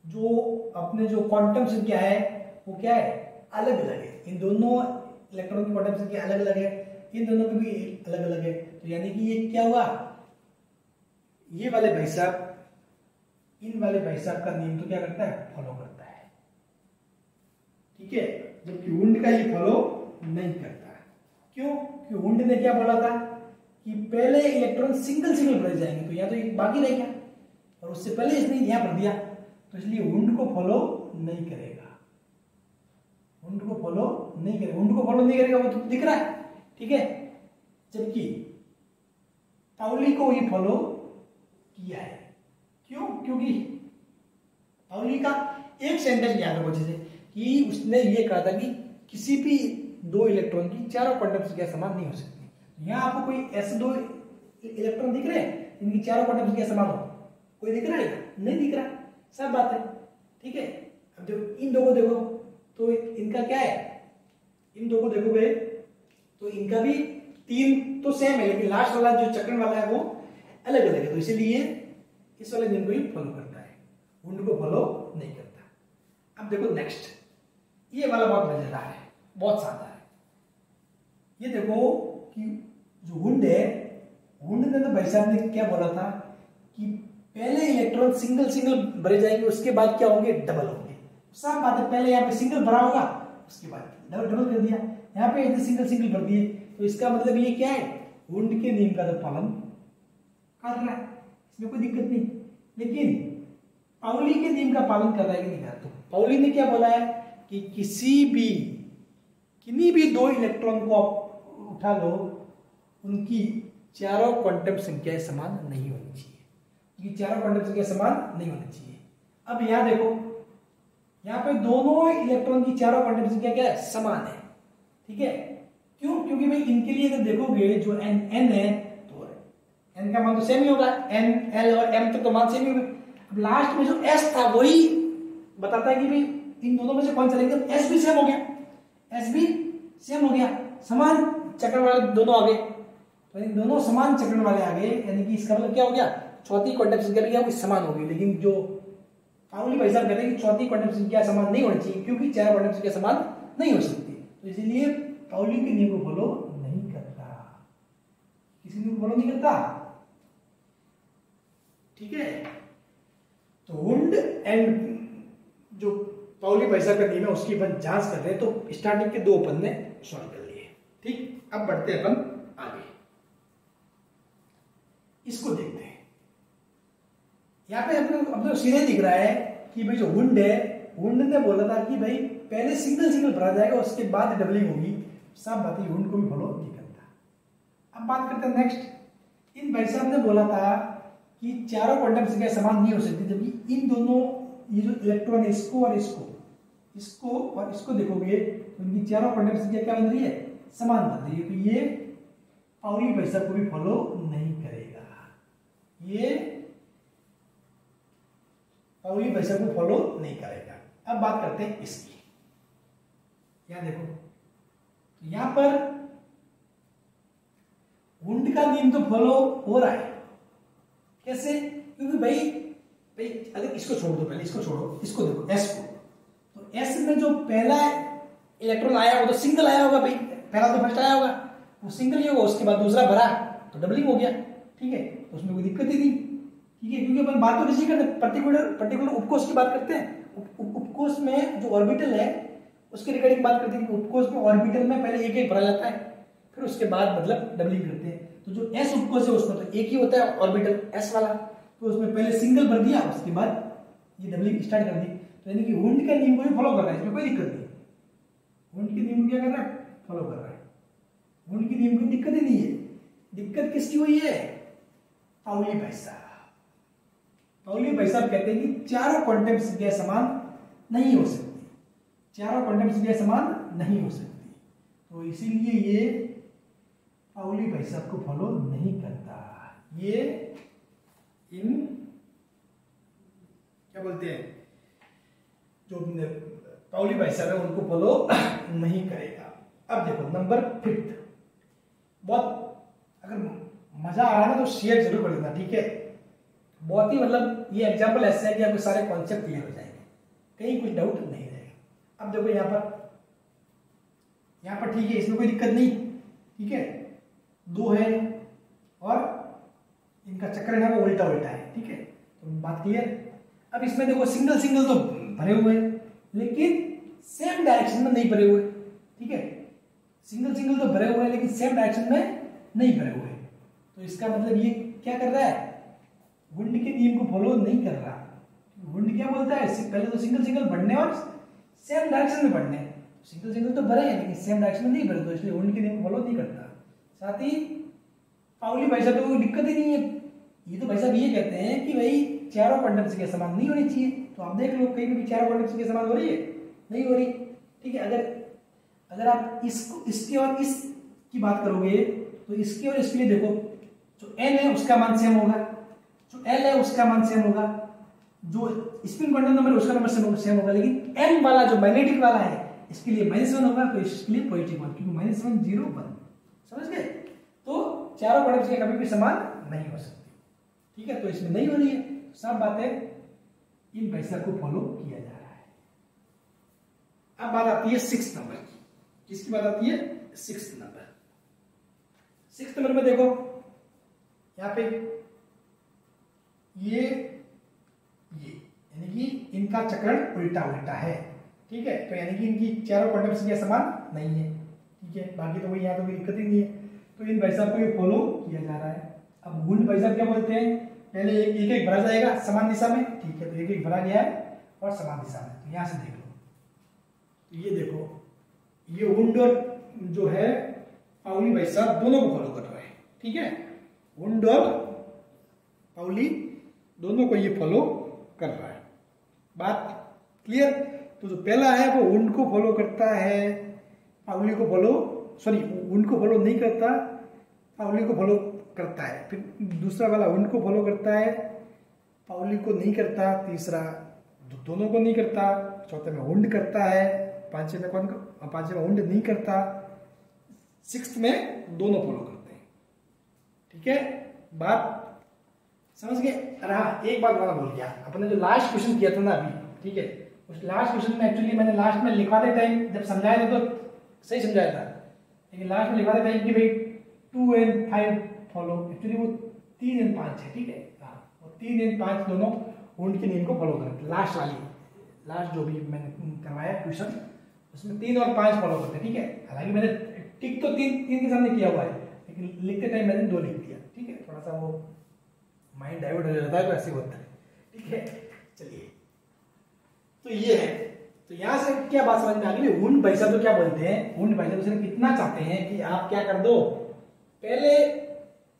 A: जो अपने जो क्वांटम संख्या है वो क्या है, अलग अलग है। इन दोनों इलेक्ट्रॉन की क्वांटम संख्या अलग अलग है, इन दोनों की भी अलग अलग है, तो यानी कि ये क्या हुआ, ये वाले भाई साहब इन वाले भाई साहब का नियम तो क्या करता है, फॉलो करता है, ठीक है, जबकि वुंड का ये फॉलो नहीं करता। क्यों, क्योंकि वुंड ने क्या बोला था कि पहले इलेक्ट्रॉन सिंगल सिंगल भरे जाएंगे, तो यहाँ तो एक बाकी रह गया और उससे पहले इसने यहाँ भर दिया, तो इसलिए वुंड को फॉलो नहीं करेगा, वुंड को फॉलो नहीं करेगा, वुंड को फॉलो नहीं करेगा, वो तो दिख रहा है, ठीक है। जबकि पाउली को ये फॉलो किया है, क्यों, क्योंकि पाउली का एक सेंटेंस याद रखो जैसे कि उसने ये कहा था कि किसी भी 2 इलेक्ट्रॉन की चारों क्वांटम संख्या समान नहीं हो सकती। यहाँ आपको कोई ऐसे 2 इलेक्ट्रॉन दिख रहे हैं इनकी चारों क्वांटम संख्या समान हो, कोई दिख रहा है, नहीं दिख रहा, सब बात है, ठीक है। अब जब इन 2 को देखो तो इनका क्या है, इन 2 को देखोगे तो इनका भी 3 तो सेम है, लेकिन लास्ट वाला जो चक्रण वाला है वो अलग अलग है, तो इसीलिए इस वाले नियम को ही फॉलो करता है, वुंड को फॉलो नहीं करता। अब देखो नेक्स्ट, ये वाला बहुत मजेदार है, बहुत शानदार है। ये देखो कि जो वुंड है, वुंड ने तो भाई साहब ने क्या बोला था कि पहले इलेक्ट्रॉन सिंगल सिंगल भरे जाएंगे, उसके बाद क्या होंगे, डबल होंगे। साफ बात है, पहले यहाँ पे सिंगल भरा होगा, उसके बाद डबल डबल कर दिया, यहाँ पे इसने सिंगल सिंगल भर दिए, तो इसका मतलब ये क्या है, वुंड के नियम का तो पालन कर रहा है, इसमें कोई दिक्कत नहीं। लेकिन पाउली के नियम का पालन कर रहा है कि नहीं कर रहा, तो पाउली ने क्या बोला है कि किन्हीं भी 2 इलेक्ट्रॉन को आप उठा लो, उनकी चारों क्वांटम संख्याएं समान नहीं होनी चाहिए, उनकी चारों क्वांटम संख्या समान नहीं होनी चाहिए। अब यहां देखो, यहाँ पे दोनों इलेक्ट्रॉन की चारों क्वांटम संख्या क्या है, समान है, ठीक है। क्यों, क्योंकि भाई इनके लिए अगर देखोगे जो n है, तो एन का मान तो सेम ही होगा, एन एल और एम तक तो मान सेम ही होगा। अब लास्ट में जो एस था वही बताता है कि भाई इन दोनों में से कौन चलेगा। एस भी सेम हो गया, एस भी सेम हो गया, समान चक्रण वाले दोनों आ गए, तो इन दोनों समान चक्रण वाले आ गए, यानी कि इसका मतलब क्या हो गया, चौथी क्वांटम संख्या भी क्या समान होगी। लेकिन जो पाउली भाई साहब कहते हैं कि चौथी क्वांटम संख्या समान नहीं होनी चाहिए, क्योंकि चार क्वांटम संख्या समान नहीं हो सकती, तो इसीलिए पाउली के नियम को फॉलो नहीं करता, किसी नियम को फॉलो नहीं करता। ठीक है, तो वुंड एंड जो पाउली भाई साहब का नियम है उसकी अपन जांच कर रहे हैं। तो स्टार्टिंग के दो अपन ने सॉल्व कर लिए। ठीक, अब बढ़ते हैं अपन आगे, इसको देखते हैं। यहाँ पे अपने सीधे दिख रहा है कि भाई जो वुंड है, वुंड ने बोला था कि भाई पहले सिंगल सिंगल भरा जाएगा उसके बाद डबलिंग होगी, सब बातें वुंड को भी फॉलो नहीं करता। अब बात करते हैं नेक्स्ट। इन भाई साहब ने बोला था कि चारों क्वांटम संख्या समान नहीं हो सकती, जबकि इन दोनों ये जो इलेक्ट्रॉन है इसको और इसको देखोगे तो इनकी चारों क्वांटम संख्या क्या बन रही है, समान बन रही है। तो ये पाउली भाई साहब को भी फॉलो नहीं करेगा, ये पाउली भाई साहब को फॉलो नहीं करेगा। अब बात करते हैं इसकी, यहां देखो, तो यहां पर वुंड का नियम तो फॉलो हो रहा है, कैसे, क्योंकि भाई अगर इसको छोड़ दो, पहले इसको छोड़ो, इसको देखो एस को, तो एस में जो पहला इलेक्ट्रॉन आया वो तो सिंगल आया होगा भाई, पहला तो फर्स्ट आया होगा, वो सिंगल ही होगा, उसके बाद दूसरा भरा तो डबलिंग हो गया। ठीक है, तो उसमें कोई दिक्कत ही नहीं। ठीक है, क्योंकि अपन बात तो किसी करते पर्टिकुलर उपकोष की बात करते हैं, उपकोष में जो ऑर्बिटल है उसके रिगार्डिंग बात करते हैं कि उपकोष में ऑर्बिटल में पहले एक एक भरा जाता है, फिर उसके बाद मतलब डबलिंग करते हैं। तो जो एस उपकोष है उसमें तो एक ही होता है ऑर्बिटल एस वाला, तो उसमें पहले सिंगल भर दिया, उसके बाद ये डबलिंग स्टार्ट कर दी। तो यानी कि वुंड का नियम को भी फॉलो कर रहा है, इसमें कोई दिक्कत नहीं। वुंड के नियम को क्या कर रहा है, फॉलो कर रहा है, वुंड के नियम को दिक्कत ही नहीं है। दिक्कत किसकी हुई है, पाउली भाई साहब। पाउली भाई साहब कहते हैं कि चारों क्वांटम संख्या समान नहीं हो सकती, चारों क्वांटम संख्या समान नहीं हो सकती, तो इसीलिए ये पाउली भाई साहब को फॉलो नहीं करता। ये इन क्या बोलते हैं, जो पाउली भाई साहब है उनको फॉलो नहीं करेगा। अब देखो नंबर 5, बहुत अगर मजा आ रहा है ना तो शेयर जरूर कर देना, ठीक है। बहुत ही मतलब ये एग्जाम्पल ऐसे है कि आपको सारे कॉन्सेप्ट क्लियर हो जाएंगे, कहीं कुछ डाउट नहीं रहेगा। अब देखो यहाँ पर ठीक है, इसमें कोई दिक्कत नहीं, ठीक है, दो है और इनका चक्र है वो उल्टा उल्टा है, ठीक है, तो बात क्लियर। अब इसमें देखो सिंगल सिंगल तो भरे हुए हैं लेकिन सेम डायरेक्शन में नहीं भरे हुए, ठीक है, सिंगल सिंगल तो भरे हुए हैं लेकिन सेम डायरेक्शन में नहीं भरे हुए, तो इसका मतलब ये क्या कर रहा है, वुंड के नियम को फॉलो नहीं कर रहा। वुंड क्या बोलता है, पहले तो सिंगल सिंगल बढ़ने और सेम डायरेक्शन में बढ़ने, सिंगल सिंगल तो भरे हैं लेकिन सेम डायरेक्शन में नहीं भरे, तो इसलिए वुंड के नियम को फॉलो नहीं करता। साथ ही पाउली भाई साहब को कोई दिक्कत ही नहीं है, ये तो भाई साहब ये कहते हैं कि भाई चारों क्वांटम संख्या समान नहीं होनी चाहिए। तो आप देख लो कहीं भी चारों क्वांटम संख्या समान हो रही है, नहीं हो रही, ठीक है। अगर आप इसके और इस की बात करोगे तो इसके और इसके लिए देखो, जो n है उसका मान सेम होगा, जो l है उसका मान सेम होगा, जो स्पिन क्वांटम नंबर है उसका नंबर सेम होगा, लेकिन n वाला जो मैग्नेटिक वाला है इसके लिए -1 होगा, तो इसके लिए पॉजिटिव 1, क्योंकि -1 0 1, समझ गए। तो चारों क्वांटम संख्या कभी भी समान नहीं हो सकती, ठीक है, तो इसमें नहीं हो रही है, सब बातें इन भाई साहब को फॉलो किया जा रहा है। अब बात आती है 6 नंबर की, किसकी बात आती है, 6 नंबर। 6 नंबर में देखो यहाँ पे ये यानी कि इनका चक्रण उल्टा उल्टा है, ठीक है, तो यानी कि इनकी चारों क्वांटम संख्या समान नहीं है, ठीक है, बाकी तो कोई यहाँ तो कोई दिक्कत ही नहीं है, तो इन भाई साहब को ये फॉलो किया जा रहा है। अब वुंड भाई साहब क्या बोलते हैं, पहले एक एक भरा जाएगा समान दिशा में, ठीक है, तो एक एक भरा गया है और समान दिशा में, तो यहां से देख लो, तो ये देखो ये वुंड और जो है पाउली भाई साहब दोनों को फॉलो कर रहे हैं, ठीक है, वुंड और पाउली दोनों को ये फॉलो कर रहा है, बात क्लियर। तो जो पहला है वो वुंड को फॉलो करता है, पाउली को फॉलो वुंड को फॉलो नहीं करता, पाउली को फॉलो करता है, फिर दूसरा वाला वुंड को फॉलो करता है, पाउली को नहीं करता, तीसरा दोनों को नहीं करता, चौथे में वुंड करता है, पांचवें में वुंड नहीं करता, सिक्स्थ में दोनों फॉलो करते हैं। ठीक है, बात समझ गए? रहा एक बात वाला भूल गया, अपने जो लास्ट क्वेश्चन किया था ना अभी, ठीक है, उस लास्ट क्वेश्चन में एक्चुअली मैंने लास्ट में लिखवाते टाइम जब समझाया था तो सही समझाया था, लेकिन लास्ट में लिखवाते टाइम कि भाई 2 and 5 फॉलो, एक्चुअली वो 3 and 5 है। ठीक है, वो 3 and 5 दोनों वुंड के नियम को फॉलो करते हैं। लास्ट जो भी मैंने करवाया क्वेश्चन उसमें 3 और 5 फॉलो करते हैं। ठीक है, हालांकि मैंने टिक तो तीन के सामने किया हुआ है, लेकिन लिखते टाइम मैंने 2 लिख दिया। ठीक है, थोड़ा सा वो माइंड डाइवर्ट हो जाता है तो ऐसे होता है। ठीक है, चलिए, तो ये है, तो यहां से क्या बात समझ में आ गई? वुंड भाई साहब तो क्या बोलते हैं, वुंड भाई साहब सिर्फ इतना चाहते हैं कि आप क्या कर दो, पहले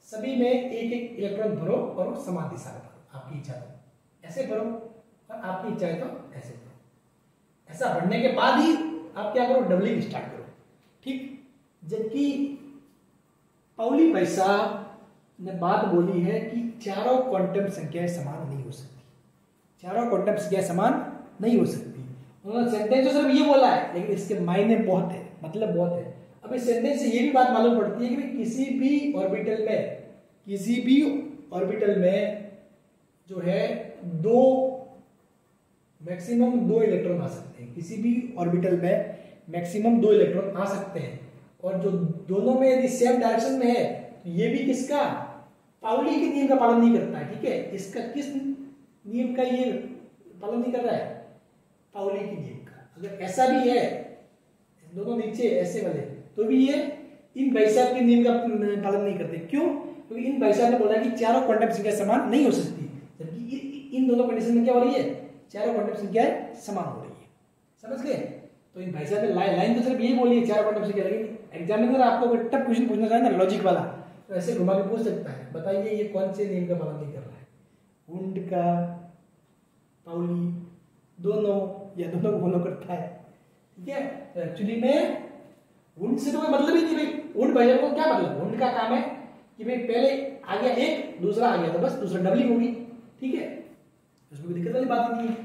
A: सभी में एक एक इलेक्ट्रॉन भरो और समान दिशा में भरो, आपकी इच्छा तो ऐसे भरो और आपकी इच्छा है तो ऐसे भरो। ऐसा भरने के बाद ही आप क्या करो, डबलिंग स्टार्ट करो। ठीक, जबकि पाउली भाई साहब ने बात बोली है कि चारों क्वांटम संख्याएं समान नहीं हो सकती, चारों क्वांटम संख्याएं समान नहीं हो सकती। उन्होंने सेंटेंस तो सिर्फ ये बोला है, लेकिन इसके मायने बहुत है, मतलब बहुत है। अब इस सेंटेंस से ये भी बात मालूम पड़ती है कि किसी भी ऑर्बिटल में जो है मैक्सिमम दो इलेक्ट्रॉन आ सकते हैं, किसी भी ऑर्बिटल में मैक्सिमम 2 इलेक्ट्रॉन आ सकते हैं, और जो दोनों में यदि सेम डायरेक्शन में है तो ये भी किसका, पाउली के नियम का पालन नहीं करता है। ठीक है, इसका किस नियम का ये पालन नहीं कर रहा है, पाउली के नियम का। अगर ऐसा भी है, दोनों नीचे ऐसे वाले, तो भी ये इन भाई साहब के नियम का पालन नहीं करते। क्यों? क्योंकि इन भाई साहब ने बोला कि चारों क्वांटम संख्या समान नहीं हो सकती, जबकि इन दोनों कंडीशन में क्या हो रही है, चारों क्वांटम संख्याएं समान हो रही है। समझ गए? तो इन भाई साहब ने लाइन तो सिर्फ यही बोली है, चारों क्वांटम संख्या, लेकिन एग्जामिनर आपको अगर टफ क्वेश्चन पूछना चाहे ना, लॉजिक वाला, तो ऐसे घुमा के पूछ सकता है, बताइए ये कौन से नियम का पालन नहीं कर रहा है, वुंड का, पाउली, दोनों या दोनों को फॉलो करता है। ठीक है, तो एक्चुअली में वुंड से तो कोई मतलब ही नहीं भाई, वुंड भाई को क्या मतलब, वुंड का काम है कि भाई पहले आ गया एक, दूसरा आ गया तो बस दूसरा डबलिंग होगी। ठीक है, उसमें कोई दिक्कत वाली बात नहीं है।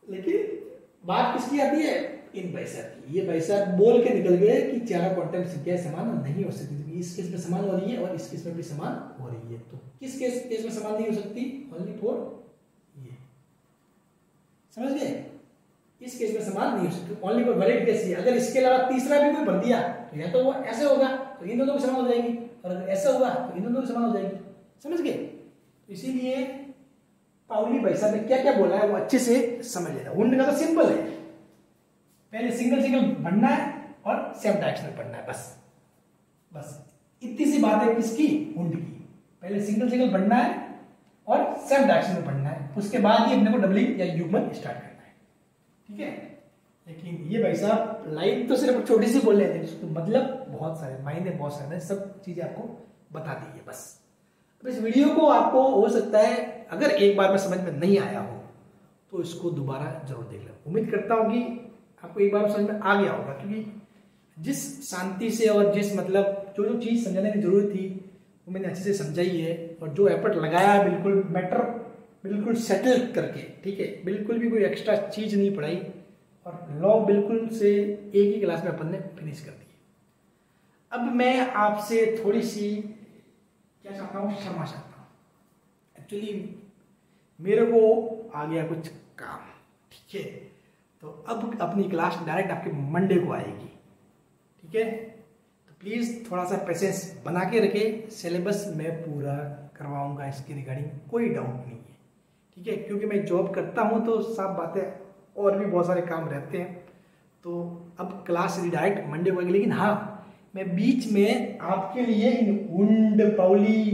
A: लेकिन बात किसकी आती है, इन भाई साहब की। ये भाई साहब बोल के निकल गए कि चारों क्वांटम संख्याएं समान नहीं हो सकती, इस केस में समान हो रही है और इस केस में भी समान हो रही है। तो किस केस में समान नहीं हो सकती, ओनली फॉर ये, समझ गए? इस केस में समान नहीं हो सकती, ओनली फॉर वैलिड केस ही। अगर इसके अलावा तीसरा भी कोई भर दिया तो या तो वो ऐसे होगा तो इन दोनों को समान हो जाएगी, और अगर ऐसा हुआ तो इन दोनों को समान हो जाएगी। समझ गए? इसीलिए पाउली भाई साहब ने क्या क्या बोला है वो अच्छे से समझ लेना। वुंड का तो सिंपल है, पहले सिंगल बनना है और सेम डायरेक्शन में पढ़ना है, बस इतनी सी बात है किसकी, वुंड की। पहले सिंगल बनना है और सेम डायरेक्शन में पढ़ना है, उसके बाद ही अपने को डबलिंग या युग्मन स्टार्ट करना है। ठीक है, लेकिन ये भाई साहब लाइन तो सिर्फ छोटी सी बोल रहे थे, मतलब बहुत सारे मायने, बहुत सारे, सब चीजें आपको बता दी है। बस अब इस वीडियो को आपको हो सकता है अगर एक बार में समझ में नहीं आया हो तो इसको दोबारा जरूर देख लें। उम्मीद करता हूँ कि आपको एक बार समझ में आ गया होगा, क्योंकि जिस शांति से और जिस मतलब जो चीज़ समझाने की जरूरत थी वो मैंने अच्छे से समझाई है, और जो एफर्ट लगाया बिल्कुल मैटर बिल्कुल सेटल करके। ठीक है, बिल्कुल भी कोई एक्स्ट्रा चीज़ नहीं पढ़ाई, और लॉ बिल्कुल से एक ही क्लास में अपन ने फिनिश कर दी। अब मैं आपसे थोड़ी सी क्या चाहता हूँ, क्षमा चाहता हूँ। एक्चुअली मेरे को आ गया कुछ काम। ठीक है, तो अब अपनी क्लास डायरेक्ट आपके मंडे को आएगी। ठीक है, तो प्लीज़ थोड़ा सा पेशेंस बना के रखें, सिलेबस मैं पूरा करवाऊंगा, इसकी रिगार्डिंग कोई डाउट नहीं है। ठीक है, क्योंकि मैं जॉब करता हूँ तो साफ बात है और भी बहुत सारे काम रहते हैं, तो अब क्लास डायरेक्ट मंडे को आएगी। लेकिन हाँ, मैं बीच में आपके लिए इन वुंड, पाउली,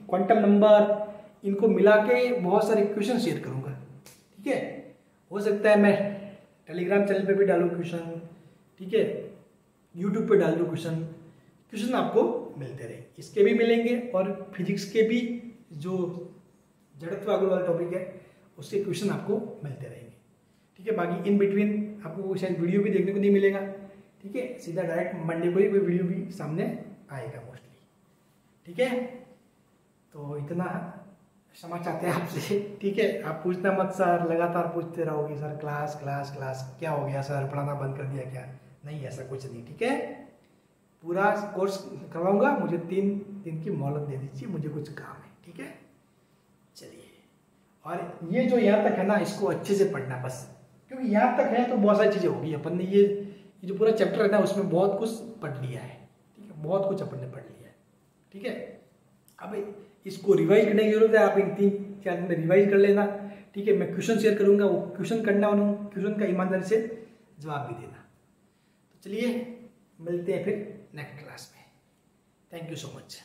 A: क्वांटम नंबर, इनको मिला के बहुत सारे क्वेश्चन शेयर करूँगा। ठीक है, हो सकता है मैं टेलीग्राम चैनल पे भी डालूँ क्वेश्चन, ठीक है, यूट्यूब पे डाल दूँ क्वेश्चन आपको मिलते रहे। इसके भी मिलेंगे और फिजिक्स के भी जो जड़त्व आगुल वाला टॉपिक है उसके क्वेश्चन आपको मिलते रहेंगे। ठीक है, बाकी इन बिटवीन आपको शायद वीडियो भी देखने को नहीं मिलेगा। ठीक है, सीधा डायरेक्ट मंडे को ही कोई वीडियो भी सामने आएगा मोस्टली। ठीक है, तो इतना क्षमा चाहते हैं आपसे। ठीक है, आप पूछना मत सर, लगातार पूछते रहोगे सर क्लास क्लास क्लास, क्या हो गया सर, पढ़ाना बंद कर दिया क्या? नहीं, ऐसा कुछ नहीं। ठीक है, पूरा कोर्स करवाऊंगा, मुझे 3 दिन की मोहलत दे दीजिए, मुझे कुछ काम है। ठीक है, चलिए। और ये जो यहाँ तक है ना, इसको अच्छे से पढ़ना बस, क्योंकि यहाँ तक है तो बहुत सारी चीज़ें होगी। अपन ने ये जो पूरा चैप्टर है ना, उसमें बहुत कुछ पढ़ लिया है। ठीक है, बहुत कुछ अपन ने पढ़ लिया है। ठीक है, अब इसको रिवाइज करने की जरूरत है, आप इन 3-4 दिन में रिवाइज कर लेना। ठीक है, मैं क्वेश्चन शेयर करूंगा, वो क्वेश्चन करना, उन्होंने क्वेश्चन का ईमानदारी से जवाब भी देना। तो चलिए मिलते हैं फिर नेक्स्ट क्लास में। Thank you so much.